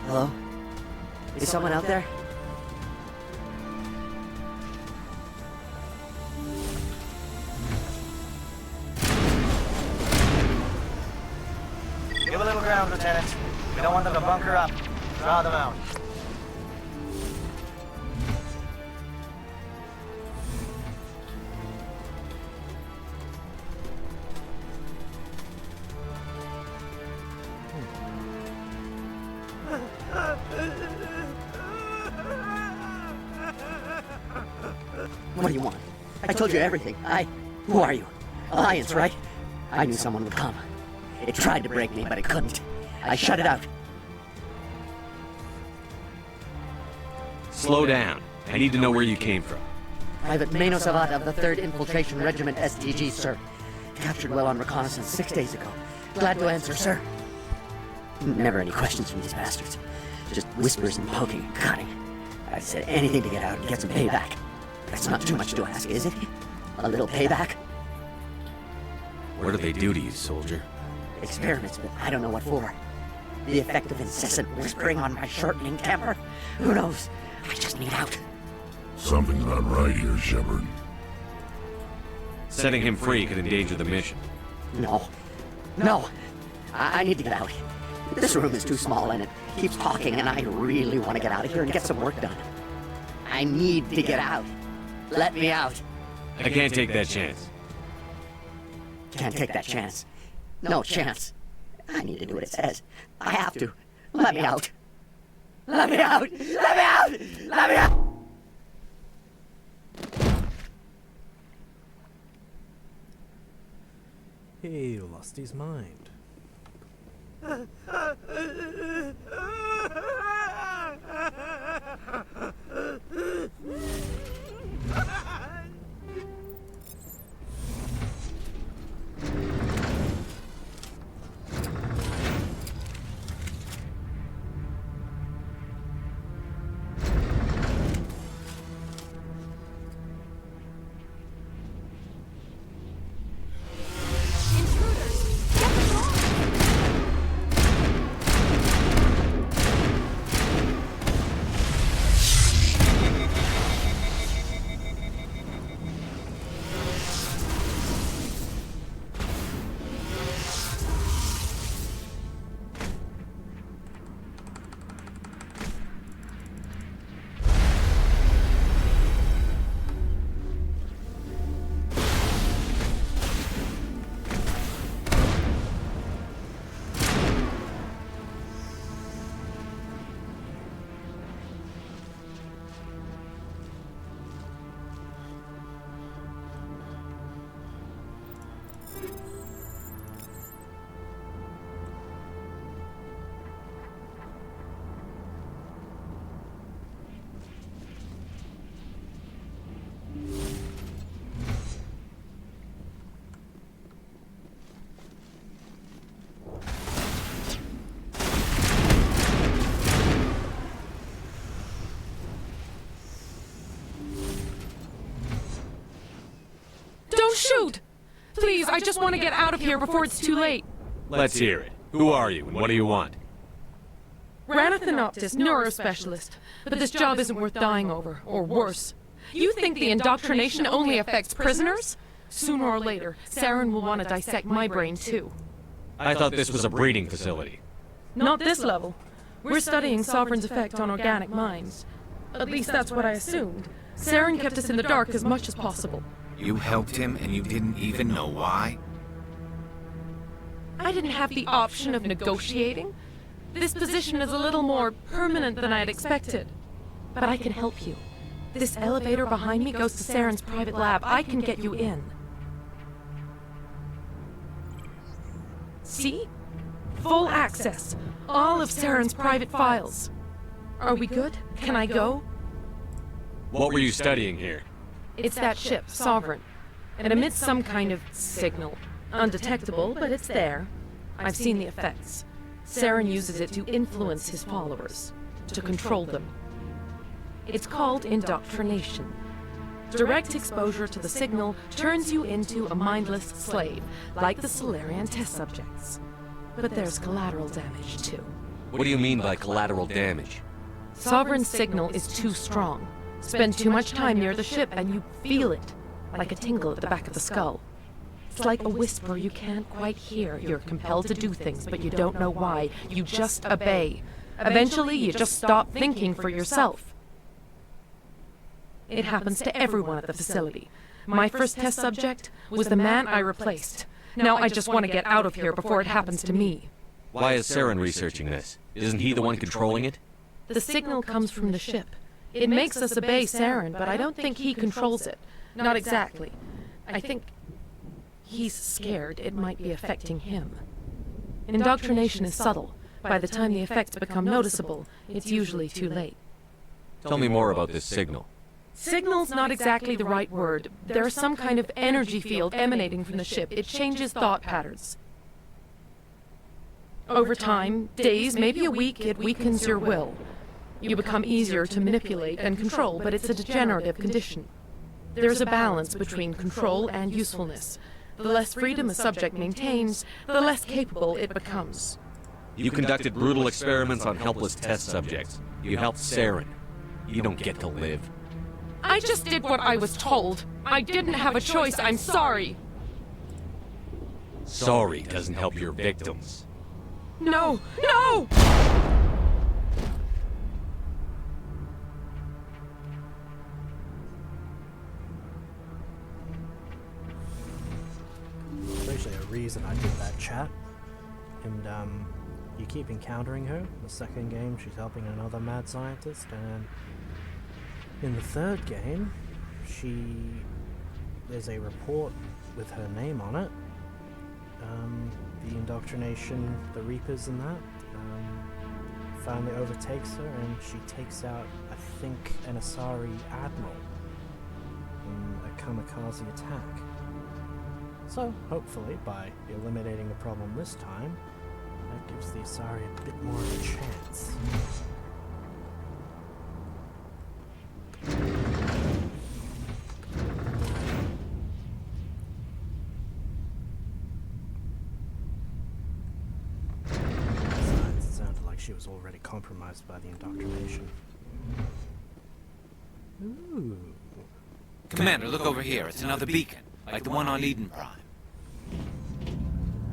S13: Hello? Is someone out there?
S11: Give a little ground, Lieutenant. We don't want them to bunker up. Draw them out.
S13: What do you want? I told you everything. Who are you? Alliance, right? I knew someone would come. It tried to break me, but it couldn't. I shut it out.
S3: Slow down. I need to know where you came from.
S13: Private Mano Savat of the 3rd Infiltration Regiment STG, sir. Captured well on reconnaissance 6 days ago. Glad to answer, sir. Never any questions from these bastards. Just whispers and poking and cutting. I said anything to get out and get some payback. That's not too much to ask, is it? A little payback?
S3: What do they do to you, soldier?
S13: Experiments, but I don't know what for. The effect of incessant whispering on my shortening temper? Who knows? I just need out.
S8: Something's not right here, Shepard.
S3: Setting him free could endanger the mission.
S13: No. No! I need to get out. This room is too small and it keeps talking and I really want to get out of here and get some work done. I need to get out. Let me out.
S3: I can't take that chance.
S13: Can't take that chance. No chance. I need to do what it says. I have to. Let me out. Let me out! Let me out! Let me out!
S1: He lost his mind.
S5: Intruders! Get the door!
S14: Don't shoot! Please, I just want to get out of here before it's too late.
S3: Let's hear it. Who are you, and what do you want?
S14: Ranathanoptis, neurospecialist. But this job isn't worth dying over, or worse. You think the indoctrination only affects prisoners? Sooner or later, Saren will want to dissect my brain too.
S3: I thought this was a breeding facility.
S14: Not this level. We're studying Sovereign's effect on organic minds. At least that's what I assumed. Saren kept us in the dark as much as possible.
S7: You helped him and you didn't even know why?
S14: I didn't have the option of negotiating. This position is a little more permanent than I'd expected. But I can help you. This elevator behind me goes to Saren's private lab. I can get you in. See? Full access. All of Saren's private files. Are we good? Can I go?
S3: What were you studying here?
S14: It's that ship, Sovereign. It emits some kind of signal. Undetectable, but it's there. I've seen the effects. Saren uses it to influence his followers, to control them. It's called indoctrination. Direct exposure to the signal turns you into a mindless slave, like the Solarian test subjects. But there's collateral damage, too.
S3: What do you mean by collateral damage?
S14: Sovereign's signal is too strong. Spend too much time near the ship and you feel it, like a tingle at the back of the skull. It's like a whisper you can't quite hear. You're compelled to do things, but you don't know why. You just obey. Eventually, you just stop thinking for yourself. It happens to everyone at the facility. My first test subject was the man I replaced. Now I just want to get out of here before it happens to me.
S3: Why is Saren researching this? Isn't he the one controlling it?
S14: The signal comes from the ship. It makes us obey Saren, but I don't think he controls it. Not exactly. I think he's scared it might be affecting him. Indoctrination is subtle. By the time the effects become noticeable, it's usually too late.
S3: Tell me more about this signal.
S14: Signal's not exactly the right word. There's some kind of energy field emanating from the ship. It changes thought patterns. Over time, days, maybe a week, it weakens your will. You become easier to manipulate and control, but it's a degenerative condition. There's a balance between control and usefulness. The less freedom a subject maintains, the less capable it becomes.
S3: You conducted brutal experiments on helpless test subjects. You helped Saren. You don't get to live.
S14: I just did what I was told. I didn't have a choice. I'm sorry.
S3: Sorry doesn't help your victims.
S14: No! No!
S1: There's actually a reason I did that chat. And, you keep encountering her. The second game, she's helping another mad scientist, and in the third game, there's a report with her name on it. The indoctrination, the Reapers and that, finally overtakes her, and she takes out, I think, an Asari admiral in a kamikaze attack. So, hopefully, by eliminating the problem this time, that gives the Asari a bit more of a chance. Besides, it sounded like she was already compromised by the indoctrination. Ooh.
S7: Commander, look over here. It's another beacon, like the one on Eden Prime.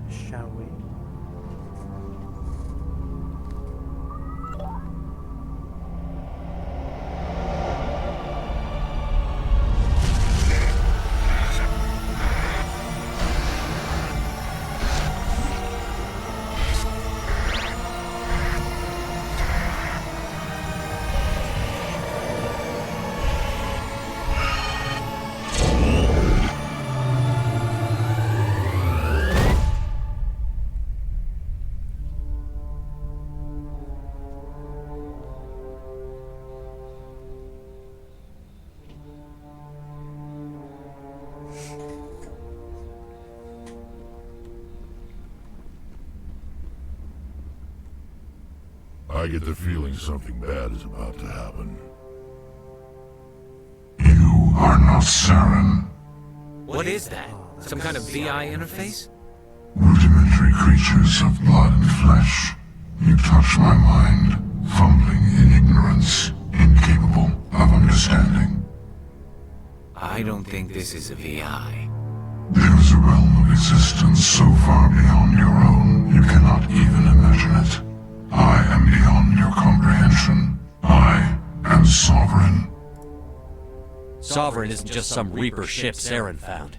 S1: Shall we?
S8: I get the feeling something bad is about to happen. You are not Saren.
S7: What is that? Some kind of VI interface?
S8: Rudimentary creatures of blood and flesh. You touch my mind, fumbling in ignorance, incapable of understanding.
S7: I don't think this is a VI.
S8: There is a realm of existence so far beyond your own, you cannot even imagine it. I am beyond your comprehension. I am Sovereign.
S3: Sovereign isn't just some Reaper ship Saren found.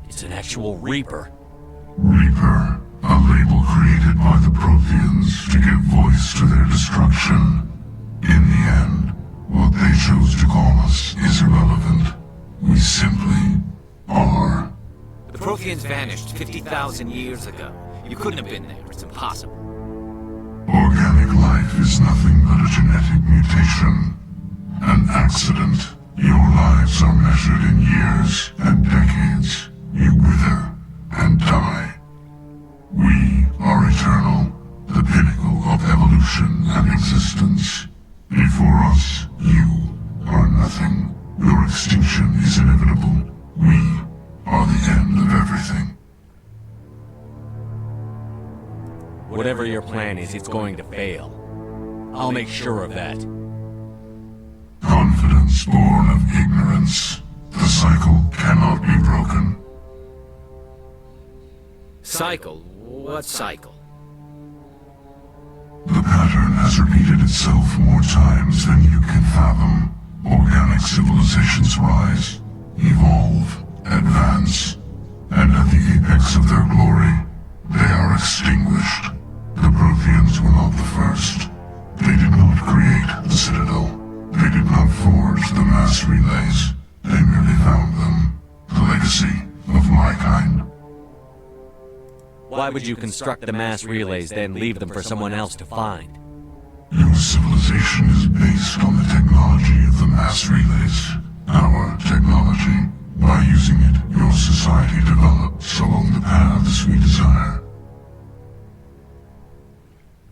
S3: It's an actual Reaper.
S8: Reaper, a label created by the Protheans to give voice to their destruction. In the end, what they chose to call us is irrelevant. We simply are.
S7: The Protheans vanished 50,000 years ago. You couldn't have been there. It's impossible.
S8: Organic life is nothing but a genetic mutation. An accident. Your lives are measured in years and decades. You wither and die. We are eternal, the pinnacle of evolution and existence. Before us, you are nothing. Your extinction is inevitable. We are the end of everything.
S3: Whatever your plan is, it's going to fail. I'll make sure of that.
S8: Confidence born of ignorance. The cycle cannot be broken.
S7: Cycle? What cycle?
S8: The pattern has repeated itself more times than you can fathom. Organic civilizations rise, evolve, advance, and at the apex of their glory, they are extinguished. The Protheans were not the first. They did not create the Citadel. They did not forge the mass relays. They merely found them. The legacy of my kind.
S3: Why would you construct the mass relays, then leave them for someone else to find?
S8: Your civilization is based on the technology of the mass relays. Our technology. By using it, your society develops along the paths we desire.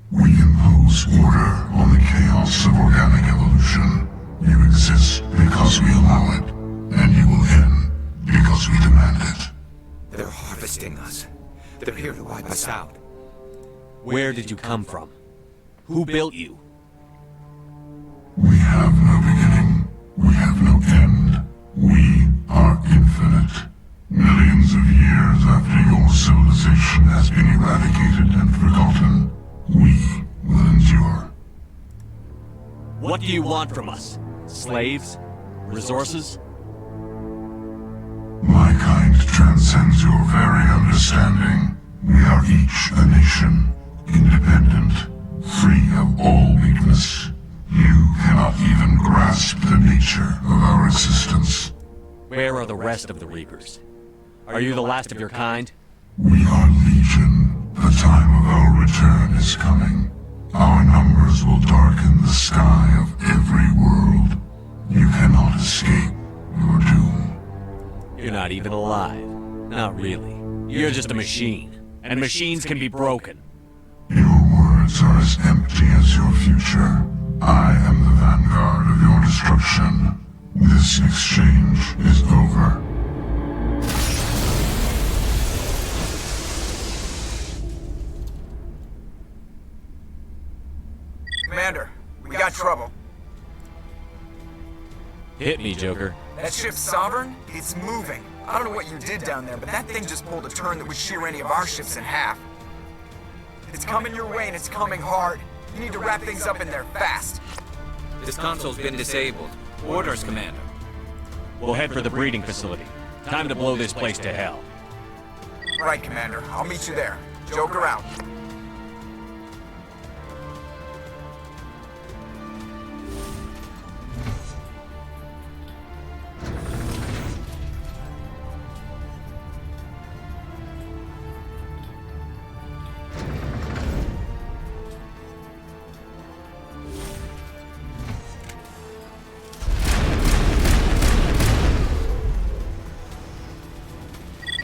S8: We impose order on the chaos of organic evolution. You exist because we allow it, and you will end because we demand it.
S7: They're harvesting us. They're here to wipe us out.
S3: Where did you come from? Who built you?
S8: We have no beginning. We have no end. We are infinite. Millions of years after your civilization has been eradicated and forgotten, we will endure.
S3: What do you want from us? Slaves? Resources?
S8: My kind transcends your very understanding. We are each a nation, independent, free of all weakness. You cannot even grasp the nature of our existence.
S3: Where are the rest of the Reapers? Are you the last of your kind?
S8: We are legion. The time of our return is coming. Our numbers will darken the sky of every world. You cannot escape your doom.
S3: You're not even alive. Not really. You're just a machine. And machines can be broken.
S8: Your words are as empty as your future. I am the vanguard of your destruction. This exchange is over.
S2: Commander, we got trouble.
S3: Hit me, Joker.
S2: That ship's Sovereign? It's moving. I don't know what you did down there, but that thing just pulled a turn that would shear any of our ships in half. It's coming your way and it's coming hard. You need to wrap things up in there fast.
S7: This console's been disabled. Orders, Commander.
S3: We'll head for the breeding facility. Time to blow this place to hell.
S2: Right, Commander. I'll meet you there. Joker out.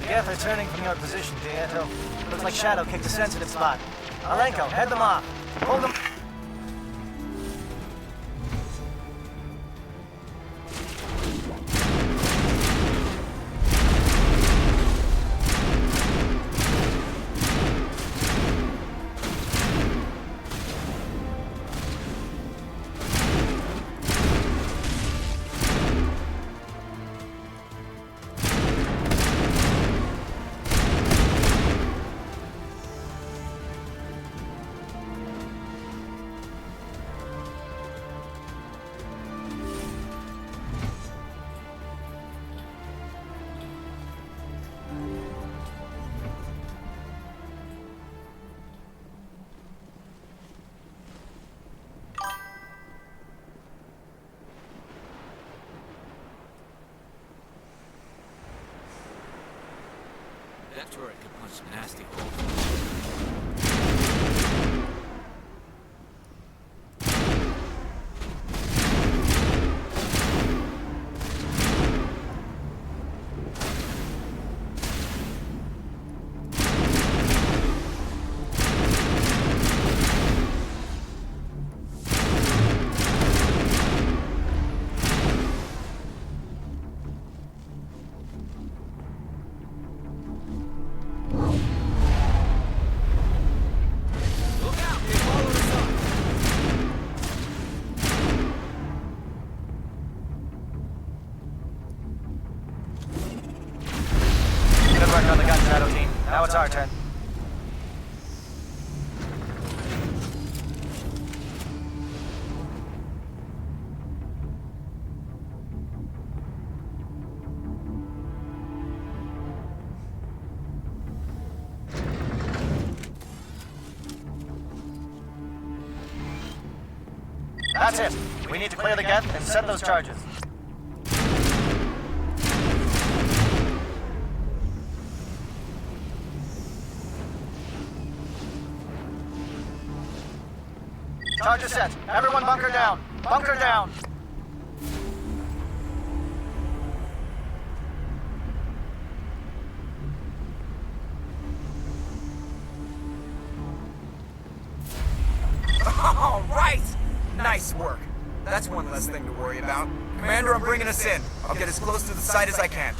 S11: Careful turning from your position, Prieto. Looks like Shadow kicked a sensitive spot. Alenko, head them off. Hold them.
S7: That turret could punch some nasty holes.
S11: Now it's our turn. That's it. We need to clear the geth and set those charges. Charges set. Everyone bunker down. Bunker down.
S2: All right! Nice work. That's one less thing to worry about. Commander, I'm bringing us in. I'll get as close to the site as I can.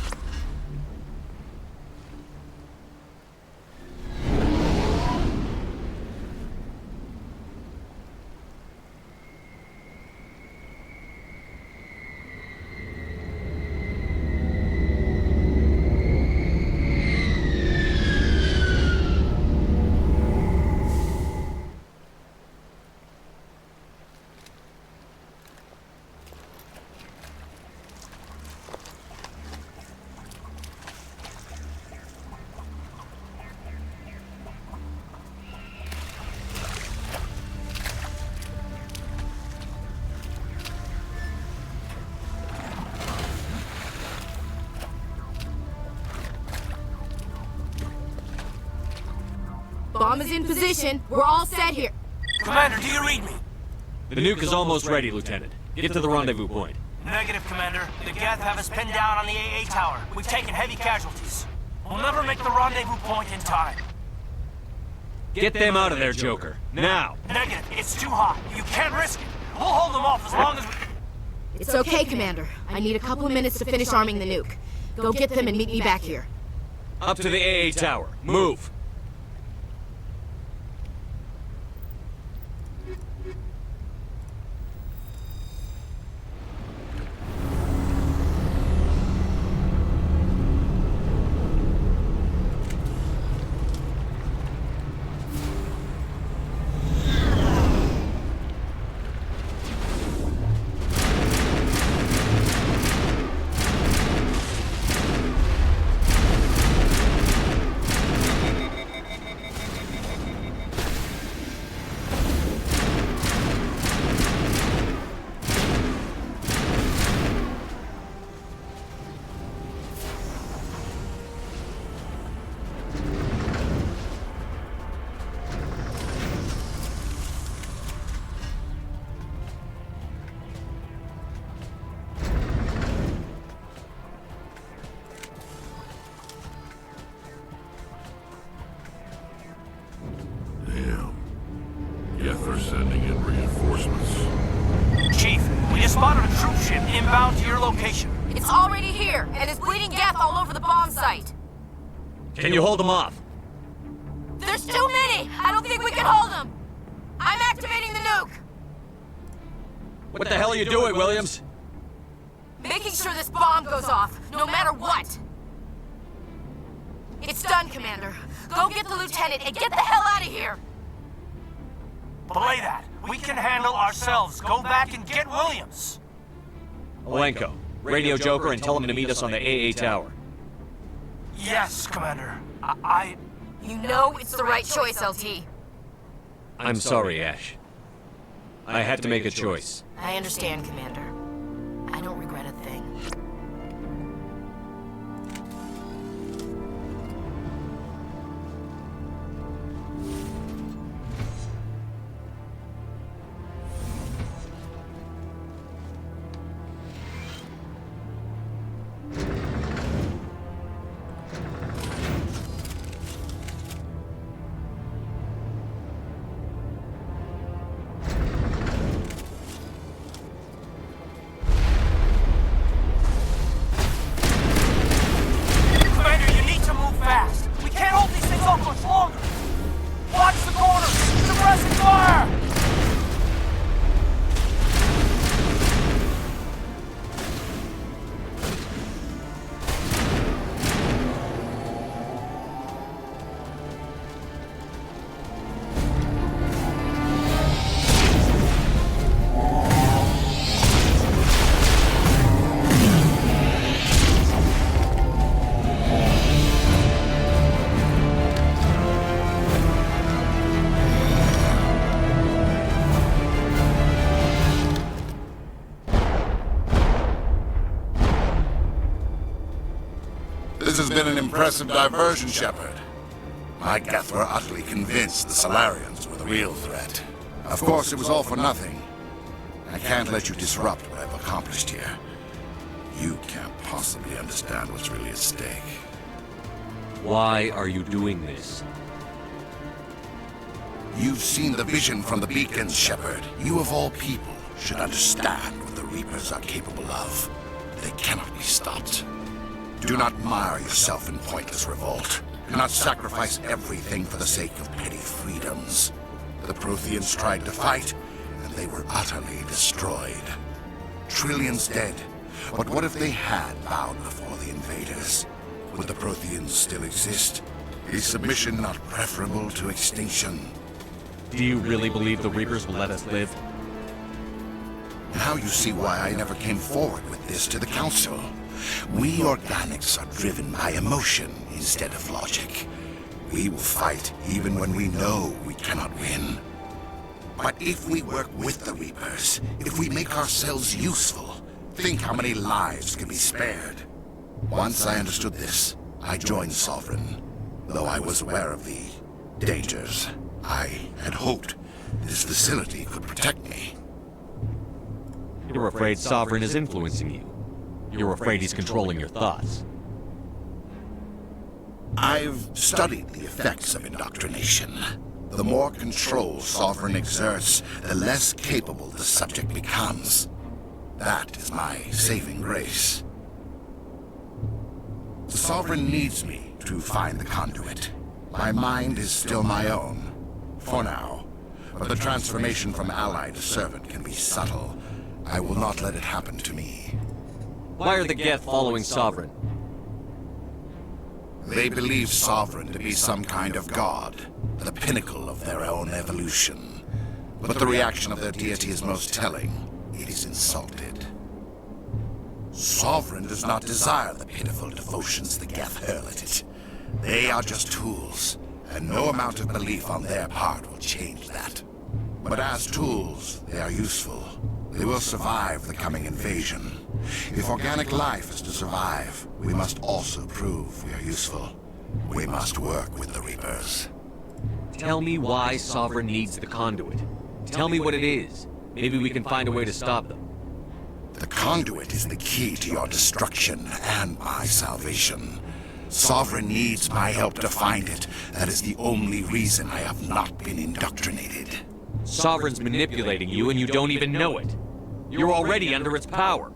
S10: Bomb is in position. We're all set here.
S4: Commander, do you read me?
S3: The nuke is almost ready, Lieutenant. Get to the rendezvous point.
S4: Negative, Commander. The Geth have us pinned down on the AA tower. We've taken heavy casualties. We'll never make the rendezvous point in time.
S3: Get them out of there, Joker. Now!
S4: Negative. It's too hot. You can't risk it. We'll hold them off as long as we...
S10: It's okay, Commander. I need a couple of minutes to finish arming the nuke. Go get them and meet me back here.
S3: Up to the AA tower. Move!
S8: They're sending in reinforcements.
S4: Chief, we just spotted a troop ship inbound to your location.
S10: It's already here, and it's bleeding Geth all over the bomb site.
S3: Can you hold them off?
S10: There's too many! I don't think we can hold them! I'm activating the nuke!
S3: What the hell are you doing, Williams?
S10: Making sure this bomb goes off, no matter what! It's done, Commander. Go get the lieutenant and get the hell out of here!
S4: Belay that. We can handle ourselves. Go back and get Williams.
S3: Olenko, radio Joker and tell him to meet us on the AA tower.
S4: Yes, Commander.
S10: You know it's the right choice, LT.
S3: I'm sorry, Ash. I had to make a choice.
S10: I understand, Commander. I don't regret a thing.
S15: This has been an impressive diversion, Shepard. My Geth were utterly convinced the Solarians were the real threat. Of course, it was all for nothing. I can't let you disrupt what I've accomplished here. You can't possibly understand what's really at stake.
S3: Why are you doing this?
S15: You've seen the vision from the beacons, Shepard. You of all people should understand what the Reapers are capable of. They cannot be stopped. Do not mire yourself in pointless revolt. Do not sacrifice everything for the sake of petty freedoms. The Protheans tried to fight, and they were utterly destroyed. Trillions dead. But what if they had bowed before the invaders? Would the Protheans still exist? Is submission not preferable to extinction?
S3: Do you really believe the Reapers will let us live?
S15: Now you see why I never came forward with this to the Council. We organics are driven by emotion instead of logic. We will fight even when we know we cannot win. But if we work with the Reapers, if we make ourselves useful, think how many lives can be spared. Once I understood this, I joined Sovereign, though I was aware of the dangers. I had hoped this facility could protect me.
S3: You're afraid Sovereign is influencing you. You're afraid he's controlling your thoughts.
S15: I've studied the effects of indoctrination. The more control Sovereign exerts, the less capable the subject becomes. That is my saving grace. The Sovereign needs me to find the conduit. My mind is still my own, for now. But the transformation from ally to servant can be subtle. I will not let it happen to me.
S3: Why are the Geth following Sovereign?
S15: They believe Sovereign to be some kind of god, the pinnacle of their own evolution. But the reaction of their deity is most telling. It is insulted. Sovereign does not desire the pitiful devotions the Geth hurl at it. They are just tools, and no amount of belief on their part will change that. But as tools, they are useful. They will survive the coming invasion. If organic life is to survive, we must also prove we are useful. We must work with the Reapers.
S3: Tell me why Sovereign needs the conduit. Tell me what it is. Maybe we can find a way to stop them.
S15: The conduit is the key to your destruction and my salvation. Sovereign needs my help to find it. That is the only reason I have not been indoctrinated.
S3: Sovereign's manipulating you and you don't even know it. You're already under its power.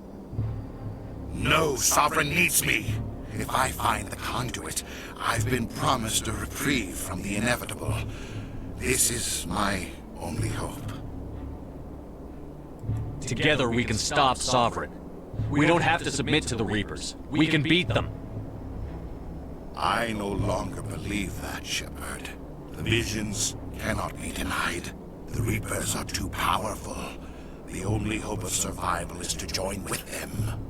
S15: No, Sovereign needs me. If I find the conduit, I've been promised a reprieve from the inevitable. This is my only hope.
S3: Together we can stop Sovereign. We don't have to submit to the Reapers. We can beat them.
S15: I no longer believe that, Shepard. The visions cannot be denied. The Reapers are too powerful. The only hope of survival is to join with them.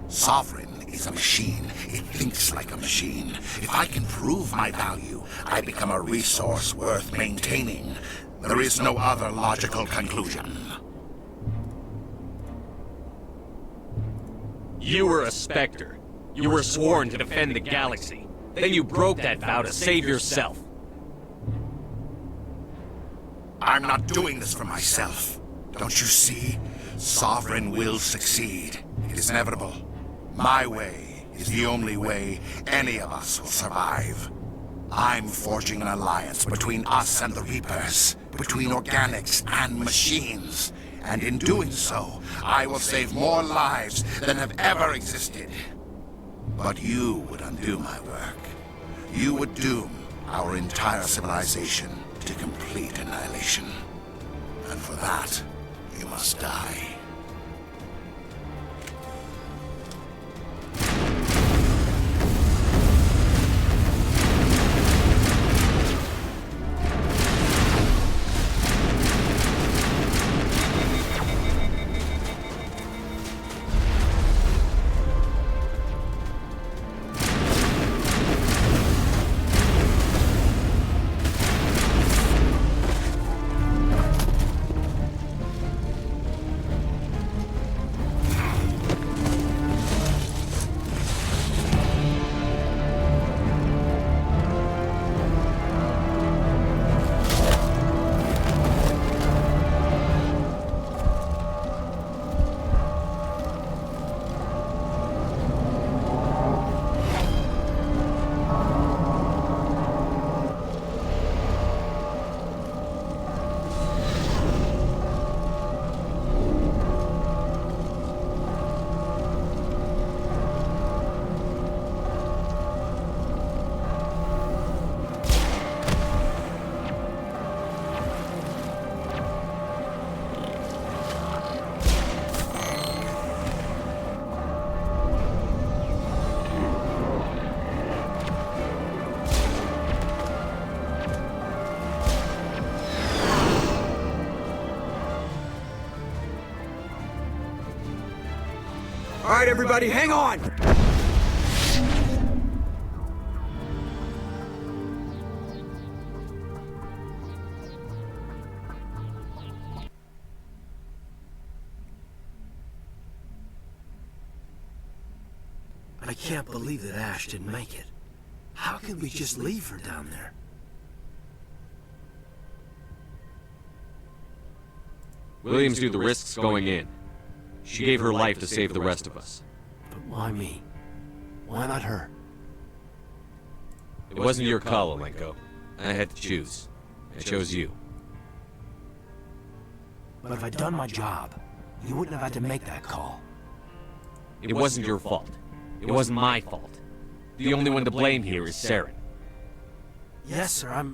S15: Sovereign is a machine. It thinks like a machine. If I can prove my value, I become a resource worth maintaining. There is no other logical conclusion.
S3: You were a Spectre. You were sworn to defend the galaxy. Then you broke that vow to save yourself.
S15: I'm not doing this for myself. Don't you see? Sovereign will succeed. It is inevitable. My way is the only way any of us will survive. I'm forging an alliance between us and the Reapers, between organics and machines. And in doing so, I will save more lives than have ever existed. But you would undo my work. You would doom our entire civilization to complete annihilation. And for that, you must die.
S2: All right, everybody, hang on!
S4: I can't believe that Ash didn't make it. How could we just leave her down there?
S3: Williams knew the risks going in. She gave her life to save the rest of us.
S4: But why me? Why not her?
S3: It wasn't your call, Alenko. I had to choose. I chose you.
S4: But if I'd done my job, you wouldn't have had to make that call.
S3: It wasn't your fault. It wasn't my fault. The only one to blame here is Saren.
S4: Yes, sir,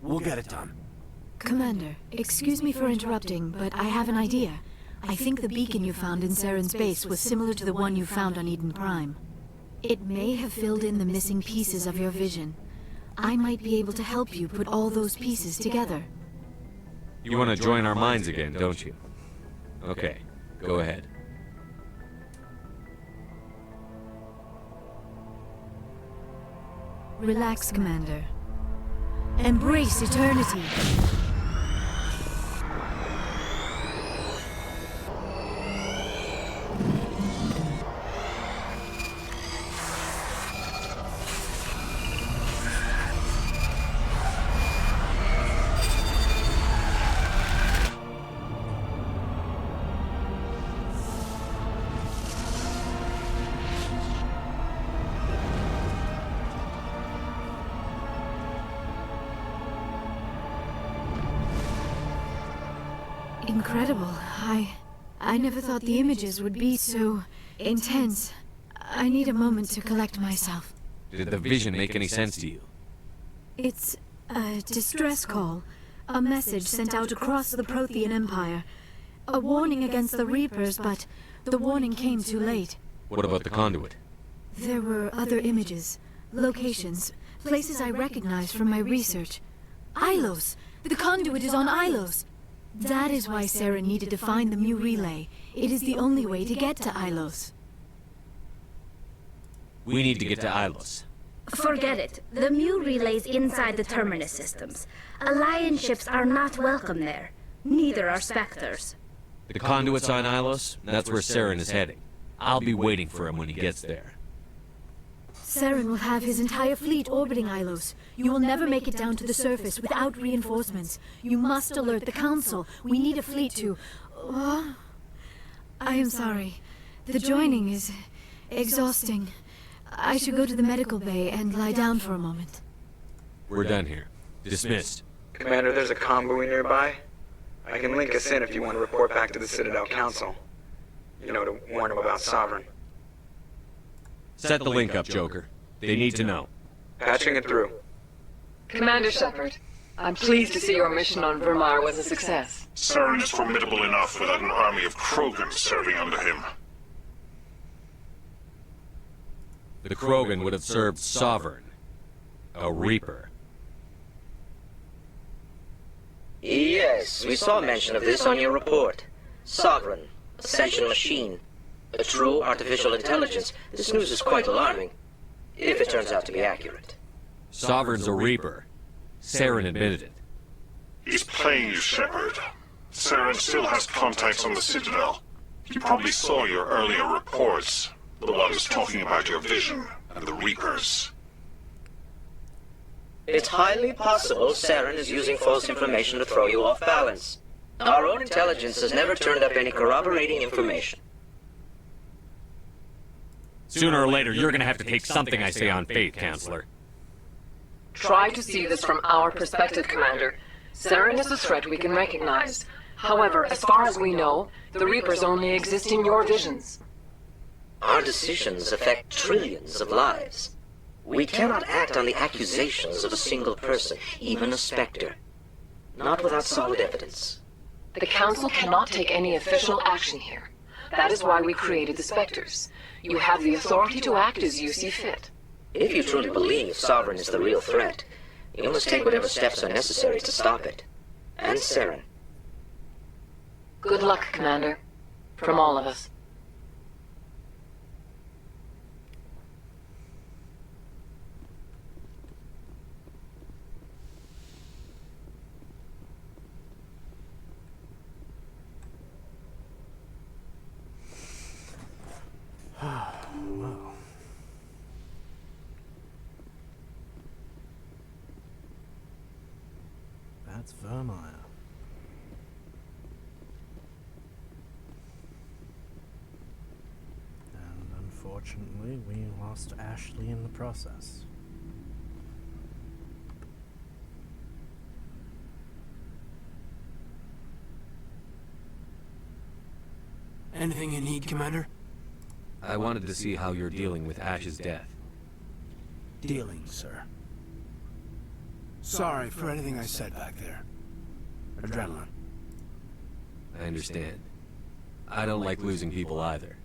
S4: We'll get it done.
S5: Commander, excuse me for interrupting, but I have an idea. I think the beacon you found in Saren's base was similar to the one you found on Eden Prime. It may have filled in the missing pieces of your vision. I might be able to help you put all those pieces together.
S3: You want to join our minds again, don't you? Okay, go ahead.
S5: Relax, Commander. Embrace eternity. Incredible. I never thought the images would be so intense. I need a moment to collect myself.
S3: Did the vision make any sense to you?
S5: It's a distress call. A message sent out across the Prothean Empire. A warning against the Reapers, but the warning came too late.
S3: What about the conduit?
S5: There were other images, locations, places I recognized from my research. Ilos! The conduit is on Ilos! That is why Saren needed to find the Mu relay. It is the only way to get to Ilos.
S3: We need to get to Ilos.
S9: Forget it. The Mu relay's inside the Terminus systems. Alliance ships are not welcome there. Neither are Spectres.
S3: The conduit's on Ilos, that's where Saren is heading. I'll be waiting for him when he gets there.
S5: Saren will have his entire fleet orbiting Ilos. You will never make it down to the surface without reinforcements. You must alert the Council. We need a fleet to... Oh, I am sorry. The joining is exhausting. I should go to the medical bay and lie down for a moment.
S3: We're done here. Dismissed.
S2: Commander, there's a convoy nearby. I can link us in if you want to report back to the Citadel Council. You know, to warn them about Sovereign.
S3: Set the link up, Joker. They need to know.
S2: Patching it through.
S14: Commander Shepard, I'm pleased to see your mission on Vermire was a success.
S8: Saren is formidable enough without an army of Krogan serving under him.
S3: The Krogan would have served Sovereign. A Reaper.
S16: Yes, we saw mention of this on your report. Sovereign, Ascension Machine. A true artificial intelligence. This news is quite alarming, if it turns out to be accurate.
S3: Sovereign's a Reaper. Saren admitted it.
S8: He's playing you, Shepard. Saren still has contacts on the Citadel. He probably saw your earlier reports, the ones talking about your vision and the Reapers.
S16: It's highly possible Saren is using false information to throw you off balance. Our own intelligence has never turned up any corroborating information.
S3: Sooner or later, you're gonna have to take something I say on faith, Counselor.
S14: Try to see this from our perspective, Commander. Saren is a threat we can recognize. However, as far as we know, the Reapers only exist in your visions.
S16: Our decisions affect trillions of lives. We cannot act on the accusations of a single person, even a Spectre. Not without solid evidence.
S14: The Council cannot take any official action here. That is why we created the Spectres. You have the authority to act as you see fit.
S16: If you truly believe Sovereign is the real threat, you must take whatever steps are necessary to stop it. And Saren.
S14: Good luck, Commander. From all of us.
S1: that's Vermire. And unfortunately, we lost Ashley in the process.
S4: Anything you need, Commander?
S3: I wanted to see how you're dealing with Ash's death.
S4: Dealing, sir. Sorry for anything I said back there. Adrenaline.
S3: I understand. I don't like losing people either.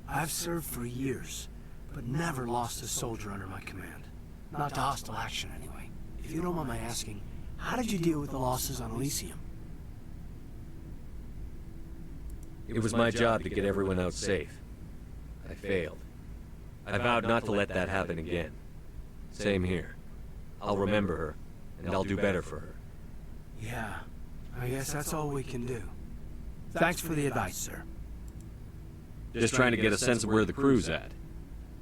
S4: I've served for years, but never lost a soldier under my command. Not to hostile action, anyway. If you don't mind my asking, how did you deal with the losses on Elysium?
S3: It was my job to get everyone out safe. I failed. I vowed not to let that happen again. Same here. I'll remember her, and I'll do better for her.
S4: Yeah, I guess that's all we can do. Thanks for the advice, sir.
S3: Just trying to get a sense of where the crew's at.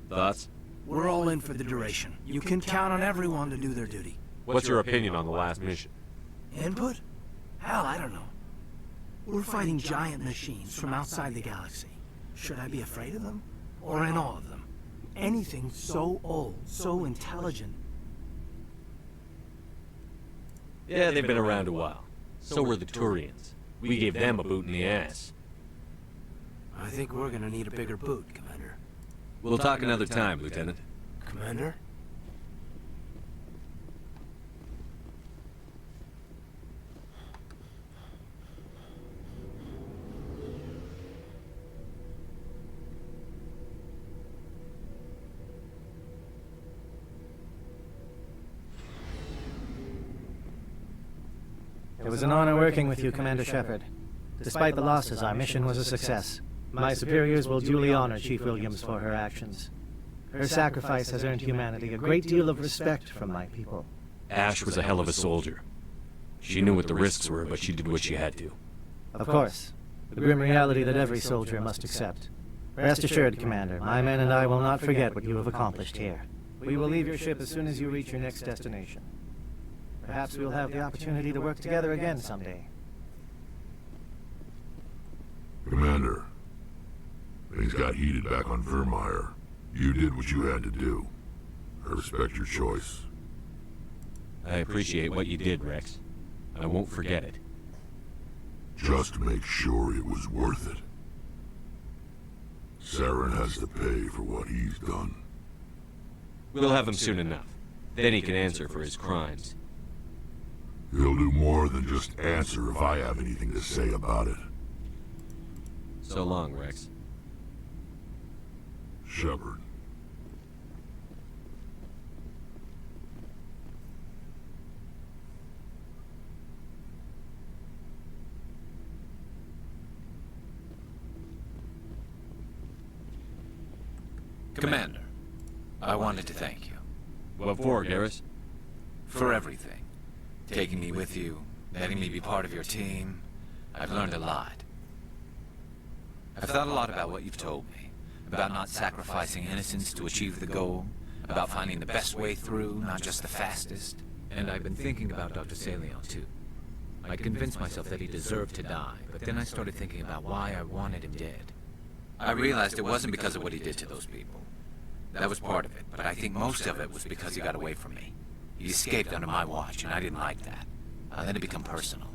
S3: Thoughts?
S4: We're all in for the duration. You can count on everyone to do their duty.
S3: What's your opinion on the last mission?
S4: Input? Hell, I don't know. We're fighting giant machines from outside the galaxy. Should I be afraid of them? Or in awe of them? Anything so old, so intelligent.
S3: Yeah, they've been around a while. So were the Turians. We gave them a boot in the ass.
S4: I think we're gonna need a bigger boot, Commander.
S3: We'll talk another time, Lieutenant.
S4: Commander?
S11: It was an honor working with you, Commander Shepard. Despite the losses, our mission was a success. My superiors will duly honor Chief Williams for her actions. Her sacrifice has earned humanity a great deal of respect from my people.
S3: Ash was a hell of a soldier. She knew what the risks were, but she did what she had to.
S11: Of course. The grim reality that every soldier must accept. Rest assured, Commander, my men and I will not forget what you have accomplished here. We will leave your ship as soon as you reach your next destination. Perhaps we'll have the opportunity to work together again someday.
S8: Commander, things got heated back on Vermire. You did what you had to do. I respect your choice.
S3: I appreciate what you did, Rex. I won't forget it.
S8: Just make sure it was worth it. Saren has to pay for what he's done.
S3: We'll have him soon enough. Then he can answer for his crimes.
S8: He'll do more than just answer if I have anything to say about it.
S3: So long, Rex.
S8: Shepard.
S7: Commander, I wanted to thank you.
S3: What for, Garrus?
S7: For everything. Taking me with you, letting me be part of your team. I've learned a lot. I've thought a lot about what you've told me. About not sacrificing innocence to achieve the goal. About finding the best way through, not just the fastest. And I've been thinking about Dr. Saleon, too. I convinced myself that he deserved to die, but then I started thinking about why I wanted him dead. I realized it wasn't because of what he did to those people. That was part of it, but I think most of it was because he got away from me. He escaped under my watch, and I didn't like that. Then it became personal.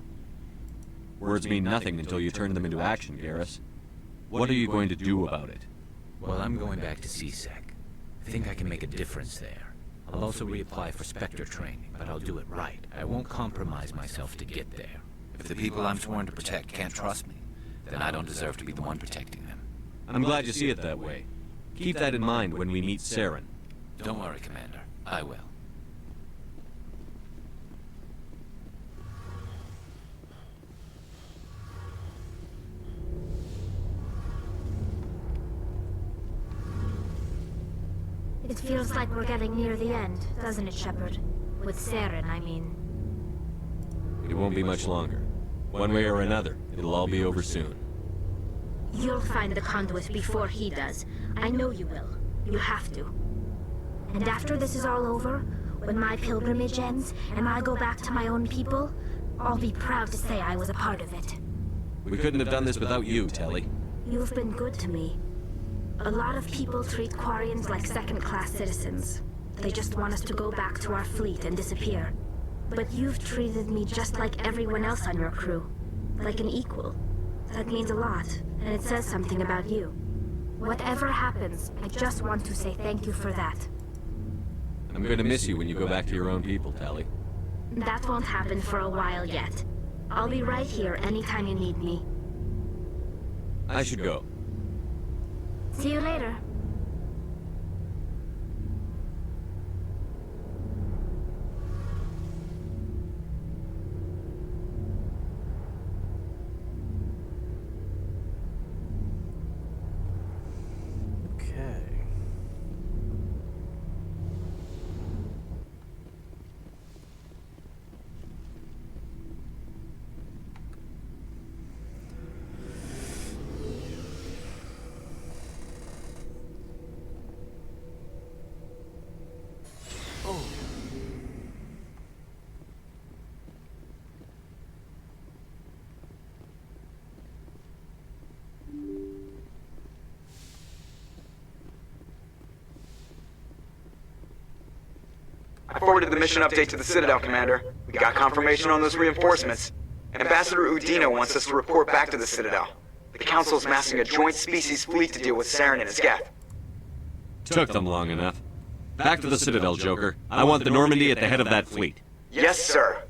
S3: Words mean nothing until you turn them into action, Garrus. What are you going to do about it?
S7: Well, I'm going back to CSEC. I think I can make a difference there. I'll also reapply for Spectre training, but I'll do it right. I won't compromise myself to get there. If the people I'm sworn to protect can't trust me, then I don't deserve to be the one protecting them.
S3: I'm glad you see it that way. Keep that in mind when we meet Saren.
S7: Don't worry, Commander. I will.
S9: It feels like we're getting near the end, doesn't it, Shepard? With Saren, I mean.
S3: It won't be much longer. One way or another, it'll all be over soon.
S9: You'll find the conduit before he does. I know you will. You have to. And after this is all over, When my pilgrimage ends, and I go back to my own people, I'll be proud to say I was a part of it.
S3: We couldn't have done this without you, Telly.
S9: You've been good to me. A lot of people treat Quarians like second-class citizens. They just want us to go back to our fleet and disappear. But you've treated me just like everyone else on your crew. Like an equal. That means a lot, and it says something about you. Whatever happens, I just want to say thank you for that.
S3: I'm going to miss you when you go back to your own people, Telly.
S9: That won't happen for a while yet. I'll be right here anytime you need me.
S3: I should go.
S9: See you later.
S1: Okay.
S2: I forwarded the mission update to the Citadel, Commander. We got confirmation on those reinforcements. Ambassador Udina wants us to report back to the Citadel. The Council's massing a joint species fleet to deal with Saren and his Geth.
S3: Took them long enough. Back to the Citadel, Joker. I want the Normandy at the head of that fleet.
S2: Yes, sir.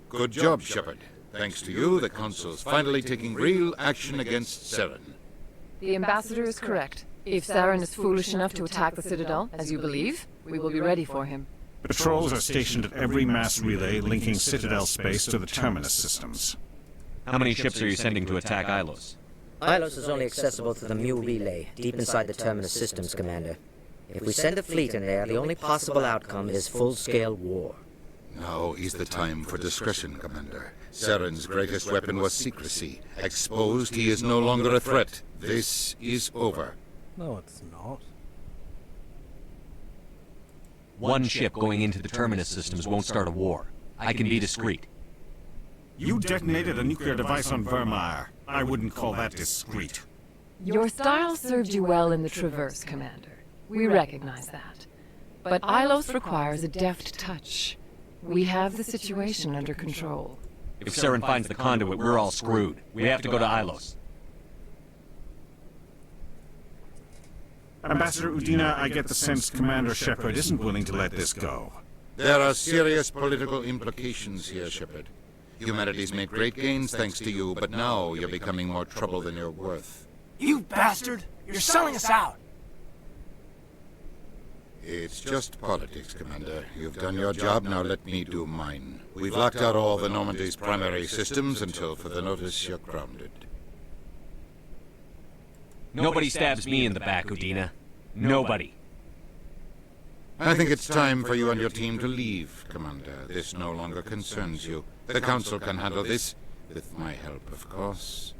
S15: Good job, Shepard. Thanks to you, the Council's finally taking real action against Saren.
S14: The Ambassador is correct. If Saren is foolish enough to attack the Citadel, as you believe, we will be ready for him.
S17: Patrols are stationed at every mass relay linking Citadel space to the Terminus systems.
S3: How many ships are you sending to attack Ilos?
S18: Ilos is only accessible to the Mu relay, deep inside the Terminus systems, Commander. If we send a fleet in there, the only possible outcome is full-scale war.
S15: Now is the time for discretion, Commander. Saren's greatest weapon was secrecy. Exposed, he is no longer a threat. This is over.
S1: No, it's not.
S3: One ship going into the Terminus systems won't start a war. I can be discreet.
S17: You detonated a nuclear device on Vermire. I wouldn't call that discreet.
S14: Your style served you well in the Traverse, Commander. We recognize that. But Ilos requires a deft touch. We have the situation under control.
S3: If Saren finds the conduit, we're all screwed. We have to go to Ilos.
S17: Ambassador Udina, I get the sense Commander Shepard isn't willing to let this go.
S15: There are serious political implications here, Shepard. Humanity's made great gains thanks to you, but now you're becoming more trouble than you're worth.
S4: You bastard! You're selling us out!
S15: It's just politics, Commander. You've done your job, now let me do mine. We've locked out all the Normandy's primary systems until further notice you're grounded.
S3: Nobody stabs me in the back, Udina. Nobody.
S15: I think it's time for you and your team to leave, Commander. This no longer concerns you. The Council can handle this, with my help, of course.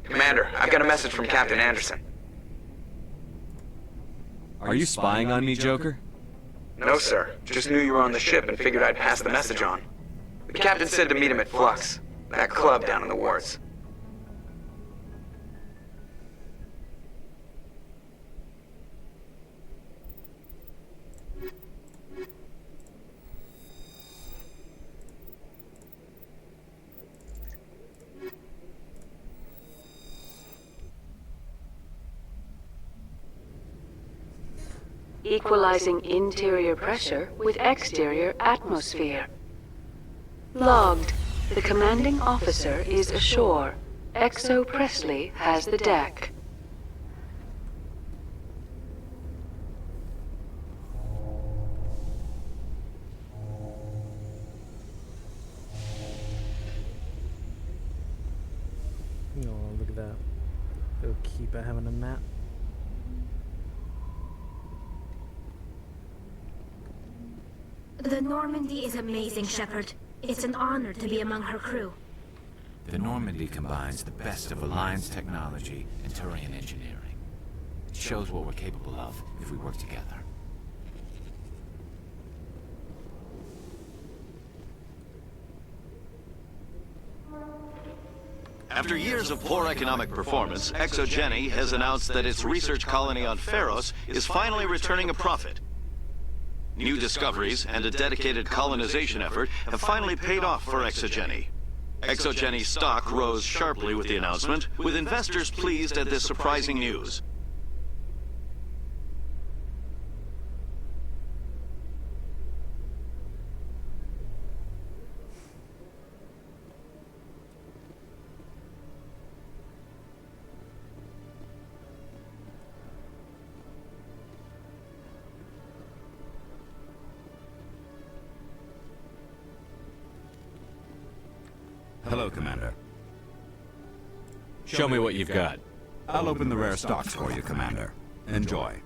S2: Commander, I've got a message from Captain Anderson.
S3: Are you spying on me, Joker?
S2: No, sir. Just knew you were on the ship and figured I'd pass the message on. The captain said to meet him at Flux, that club down in the wards.
S19: Equalizing interior pressure with exterior atmosphere. Logged. The commanding officer is ashore. Exo Presley has the deck.
S1: without the keeper having a nap.
S9: The Normandy is amazing, Shepard. It's an honor to be among her crew.
S7: The Normandy combines the best of Alliance technology and Turian engineering. It shows what we're capable of if we work together.
S20: After years of poor economic performance, ExoGeni has announced that its research colony on Pharos is finally returning a profit. New discoveries and a dedicated colonization effort have finally paid off for ExoGeni. ExoGeni's stock rose sharply with the announcement, with investors pleased at this surprising news.
S21: Hello, Commander.
S3: Show me what you've got.
S21: I'll open the rare stocks for you, Commander. Enjoy.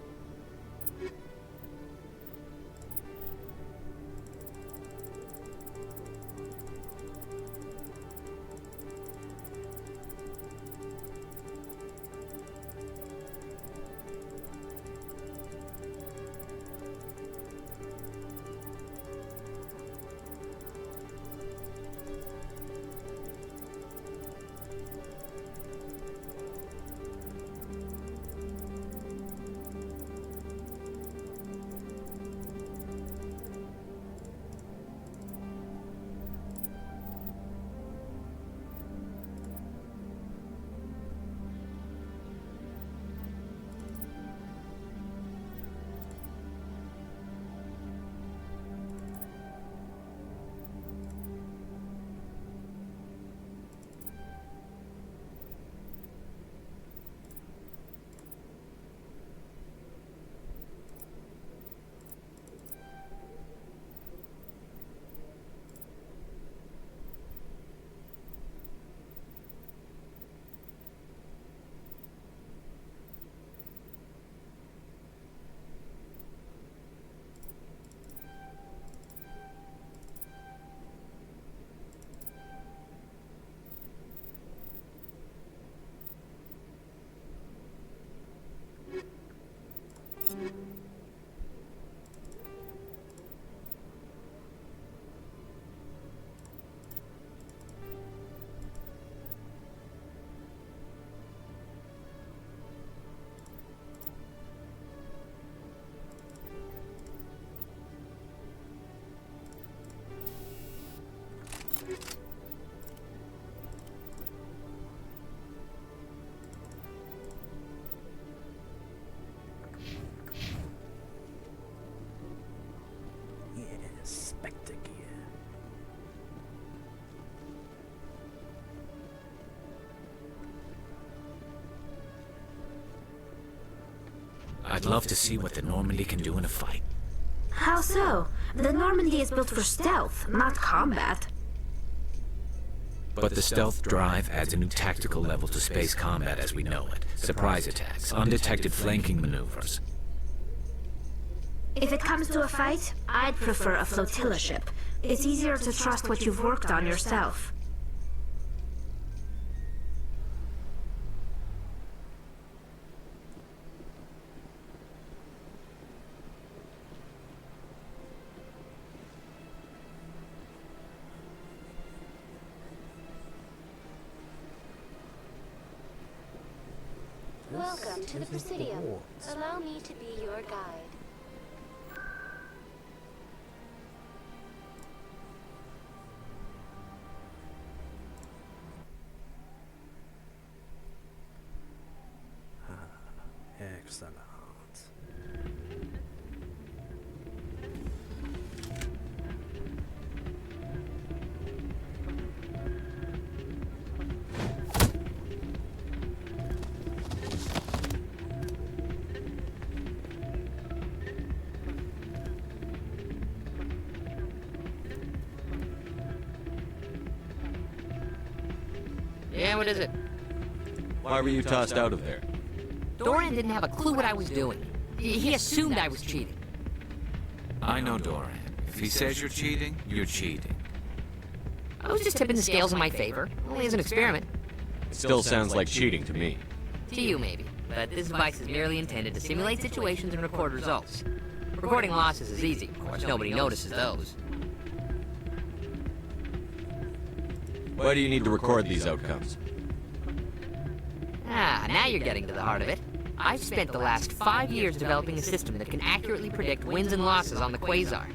S7: I'd love to see what the Normandy can do in a fight.
S9: How so? The Normandy is built for stealth, not combat.
S7: But the stealth drive adds a new tactical level to space combat as we know it. Surprise attacks, undetected flanking maneuvers.
S9: If it comes to a fight, I'd prefer a flotilla ship. It's easier to trust what you've worked on yourself.
S22: Welcome to the Presidium. Allow me to be your guide.
S1: Excellent.
S13: Yeah, what is it?
S3: Why were you tossed out of there?
S6: Doran didn't have a clue what I was doing. He assumed I was cheating.
S7: I know Doran. If he says you're cheating, you're cheating.
S6: I was just tipping the scales in my favor. Only as an experiment.
S3: It still sounds like cheating to me.
S6: To you, maybe. But this device is merely intended to simulate situations and record results. Recording losses is easy. Of course, nobody notices those.
S3: Why do you need to record these outcomes?
S6: Ah, now you're getting to the heart of it. I've spent the last 5 years developing a system that can accurately predict wins and losses on the Quasar.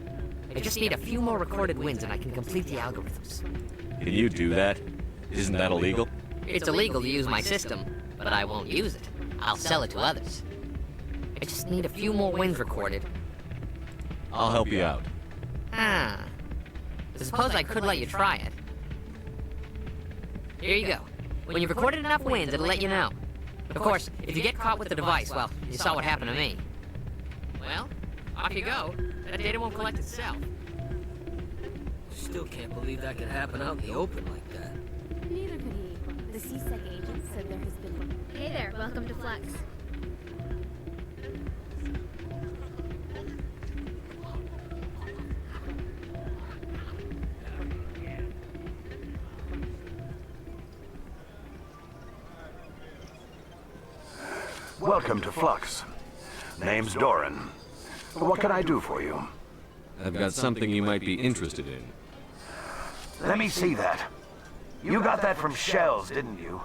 S6: I just need a few more recorded wins and I can complete the algorithms.
S3: Can you do that? Isn't that illegal?
S6: It's illegal to use my system, but I won't use it. I'll sell it to others. I just need a few more wins recorded.
S3: I'll help you out.
S6: Ah. I suppose I could let you try it. Here you go. When you've recorded enough wins, it'll let you know. Of course, if you get caught with the device, well, you saw what happened to me. Well, off you go. That data won't collect itself.
S12: Still can't believe that could happen out in the open like that.
S23: Neither could he. The CSEC agent said there has been... Hey there, welcome to Flux.
S24: Welcome to Flux. Name's Doran. What can I do for you?
S3: I've got something you might be interested in.
S24: Let me see that. You got that from Shells, didn't you?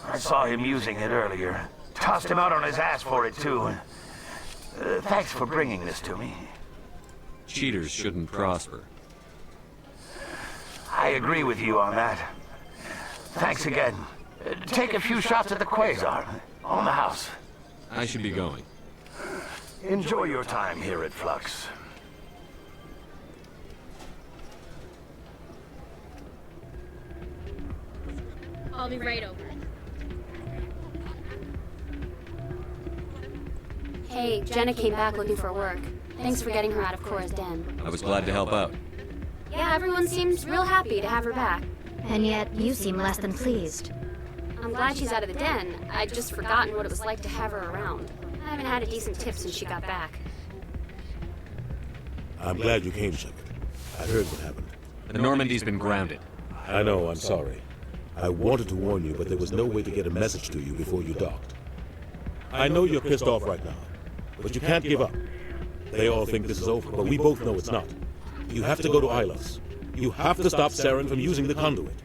S24: I saw him using it earlier. Tossed him out on his ass for it, too. Thanks for bringing this to me.
S3: Cheaters shouldn't prosper.
S24: I agree with you on that. Thanks again. Take a few shots at the Quasar. On the house.
S3: I should be going.
S24: Enjoy your time here at Flux.
S23: I'll be right over. Hey, Jenna came back looking for work. Thanks for getting her out of Cora's den.
S3: I was glad to help out.
S23: Yeah, everyone seems real happy to have her back.
S5: And yet, you seem less than pleased.
S23: I'm glad she's out of the den. I'd just forgotten what it was like to have her around. I haven't had a decent tip since she got back.
S25: I'm glad you came, Shepard. I heard what happened.
S3: The Normandy's been grounded.
S25: I know, I'm sorry. I wanted to warn you, but there was no way to get a message to you before you docked. I know you're pissed off right now, but you can't give up. They all think this is over, but we both know it's not. You have to go to Ilos. You have to stop Saren from using the conduit.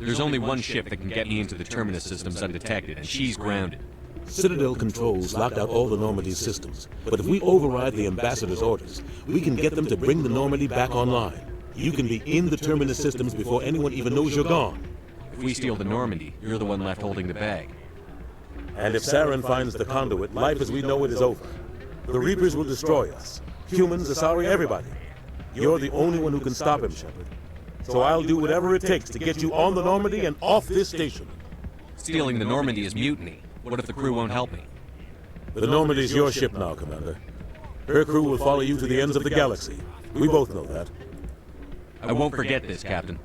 S3: There's only one ship that can get me into the Terminus systems undetected, and she's grounded.
S25: Citadel controls locked out all the Normandy's systems, but if we override the Ambassador's orders, we can get them to bring the Normandy back online. You can be in the Terminus systems before anyone even knows you're gone.
S3: If we steal the Normandy, you're the one left holding the bag.
S25: And if Saren finds the conduit, life as we know it is over. The Reapers will destroy us. Humans, Asari, everybody. You're the only one who can stop him, Shepard. So I'll do whatever it takes to get you on the Normandy and off this station.
S3: Stealing the Normandy is mutiny. What if the crew won't help me?
S25: The Normandy's your ship now, Commander. Her crew will follow you to the ends of the galaxy. We both know that.
S3: I won't forget this, Captain.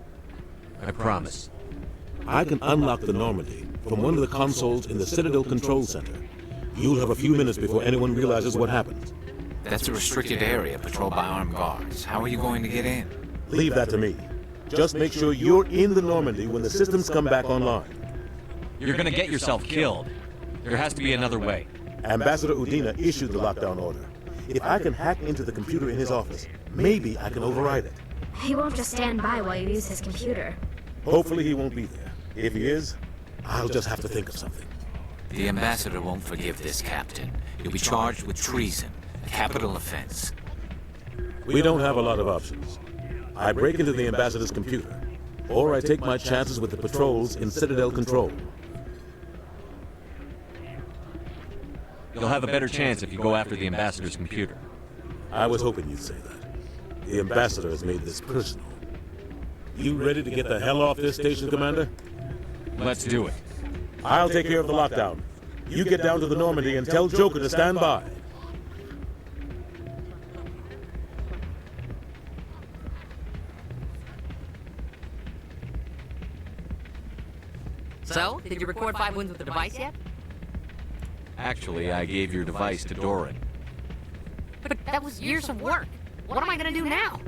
S3: I promise.
S25: I can unlock the Normandy from one of the consoles in the Citadel Control Center. You'll have a few minutes before anyone realizes what happened.
S7: That's a restricted area patrolled by armed guards. How are you going to get in?
S25: Leave that to me. Just make sure you're in the Normandy when the systems come back online.
S3: You're gonna get yourself killed. There has to be another way.
S25: Ambassador Udina issued the lockdown order. If I can hack into the computer in his office, maybe I can override it.
S5: He won't just stand by while you use his computer.
S25: Hopefully he won't be there. If he is, I'll just have to think of something.
S7: The Ambassador won't forgive this, Captain. You'll be charged with treason, a capital offense.
S25: We don't have a lot of options. I break into the Ambassador's computer, or I take my chances with the patrols in Citadel Control.
S3: You'll have a better chance if you go after the Ambassador's computer.
S25: I was hoping you'd say that. The Ambassador has made this personal. You ready to get the hell off this station, Commander?
S3: Let's do it.
S25: I'll take care of the lockdown. You get down to the Normandy and tell Joker to stand by.
S6: So, did you record 5 wins with the device yet?
S3: Actually, I gave your device to Doran.
S6: But that was years of work. What am I gonna do now?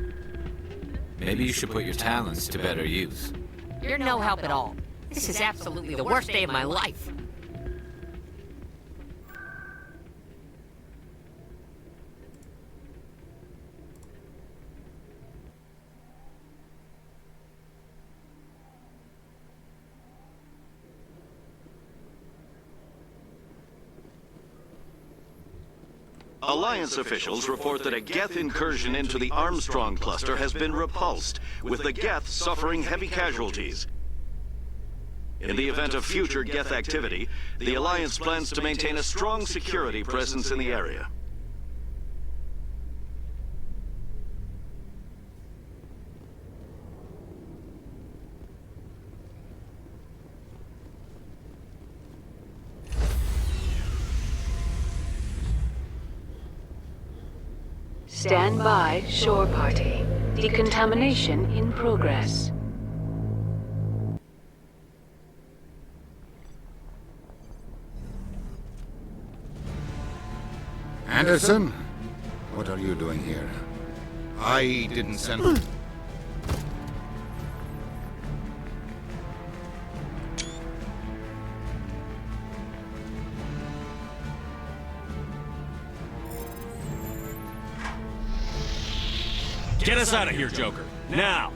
S7: Maybe you should put your talents to better use.
S6: You're no help at all. This is absolutely the worst day of my life.
S20: Alliance officials report that a Geth incursion into the Armstrong cluster has been repulsed, with the Geth suffering heavy casualties. In the event of future Geth activity, the Alliance plans to maintain a strong security presence in the area.
S19: Stand by, shore party. Decontamination in progress.
S15: Anderson? What are you doing here? I didn't send...
S3: Get us out of here, Joker. Now!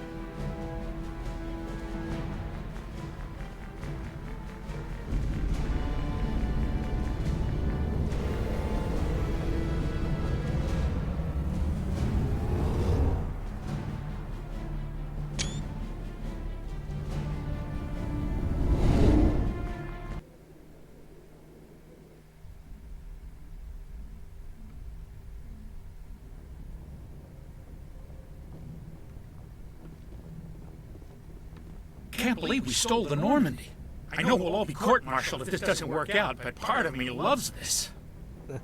S8: I can't believe we stole the Normandy. I know we'll all be court-martialed if this doesn't work out, but part of me loves this.
S1: Oh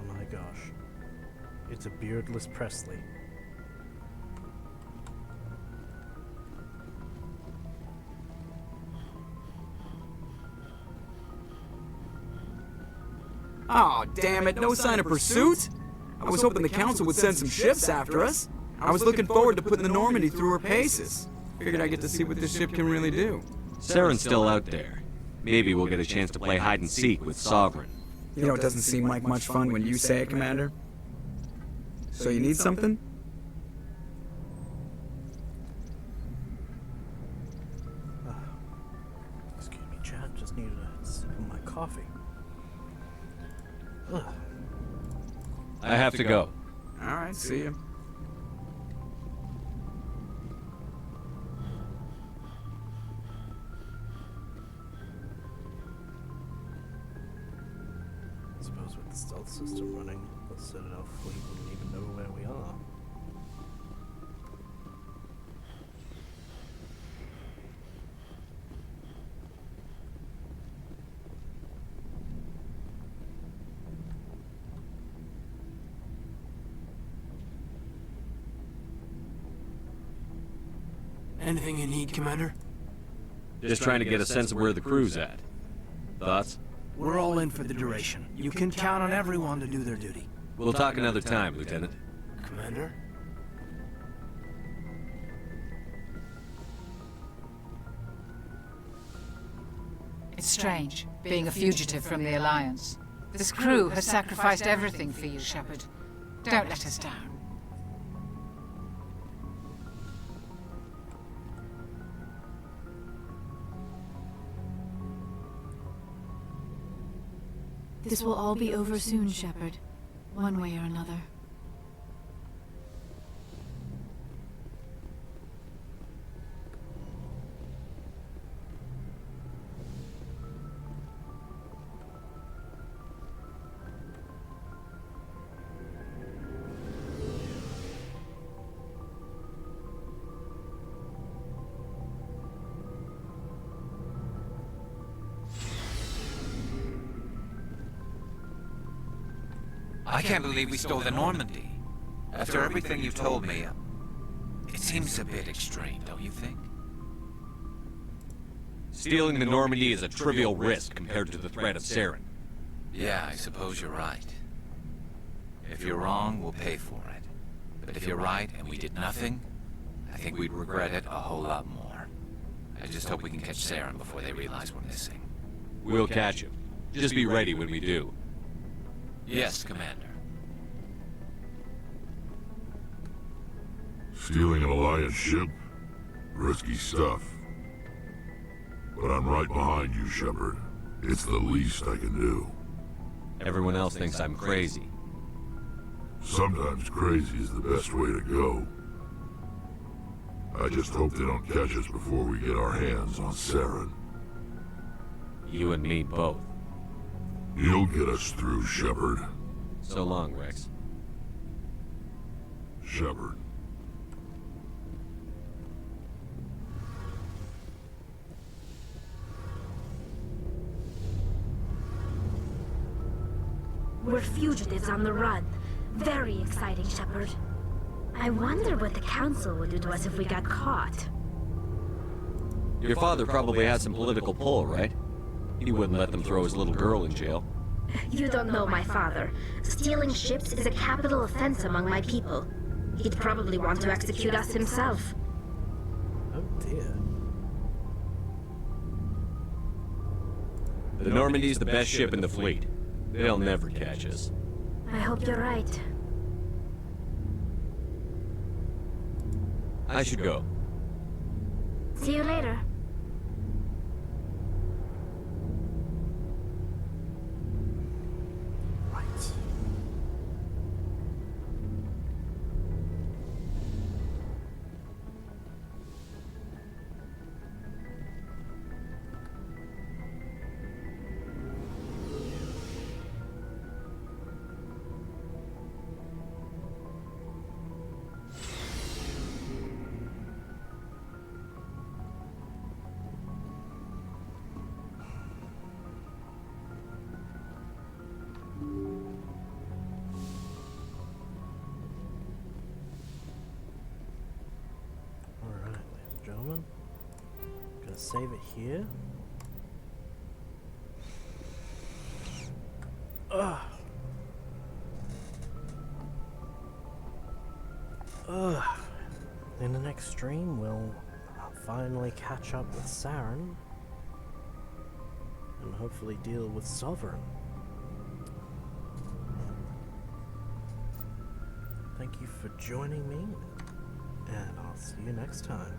S1: my gosh. It's a beardless Presley.
S2: Oh, damn it, no sign of pursuit? I was hoping the Council would send some ships after us. I was looking forward to putting the Normandy through her paces. Figured I'd get to see what this ship can really do.
S3: Saren's still out there. Maybe we'll get a chance to play hide-and-seek with Sovereign.
S2: You know, it doesn't seem like much fun when you say it, Commander. So you need something?
S1: Excuse me, Chad. Just needed a sip of my coffee. Ugh.
S3: I have to go.
S2: Alright, see ya.
S1: I suppose with the stealth system running, the Citadel fleet wouldn't even know where we are.
S4: Anything you need, Commander?
S3: Just trying to get a sense of where the crew's at. Thoughts?
S4: We're all in for the duration. You can count on everyone to do their duty.
S3: We'll talk another time, Lieutenant.
S4: Commander?
S10: It's strange, being a fugitive from the Alliance. This crew has sacrificed everything for you, Shepard. Don't let us down.
S5: This will all be over soon, Shepard. One way or another.
S7: I can't believe we stole the Normandy. After everything you've told me, it seems a bit extreme, don't you think?
S3: Stealing the Normandy is a trivial risk compared to the threat of Saren.
S7: Yeah, I suppose you're right. If you're wrong, we'll pay for it. But if you're right and we did nothing, I think we'd regret it a whole lot more. I just hope we can catch Saren before they realize we're missing.
S3: We'll catch him. Just be ready when we do.
S7: Yes, Commander.
S11: Stealing an Alliance ship? Risky stuff. But I'm right behind you, Shepard. It's the least I can do.
S3: Everyone else thinks I'm crazy.
S11: Sometimes crazy is the best way to go. I just hope they don't catch us before we get our hands on Saren.
S3: You and me both.
S11: You'll get us through, Shepard.
S3: So long, Rex.
S11: Shepard.
S9: We're fugitives on the run. Very exciting, Shepard. I wonder what the Council would do to us if we got caught.
S3: Your father probably had some political pull, right? He wouldn't let them throw his little girl in jail.
S9: You don't know my father. Stealing ships is a capital offense among my people. He'd probably want to execute us himself.
S1: Oh dear.
S3: The Normandy's the best ship in the fleet. They'll never catch us.
S9: I hope you're right.
S3: I should go.
S9: See you later.
S1: Right. Gentlemen, gonna save it here. In the next stream, we'll finally catch up with Saren and hopefully deal with Sovereign. Thank you for joining me, and I'll see you next time.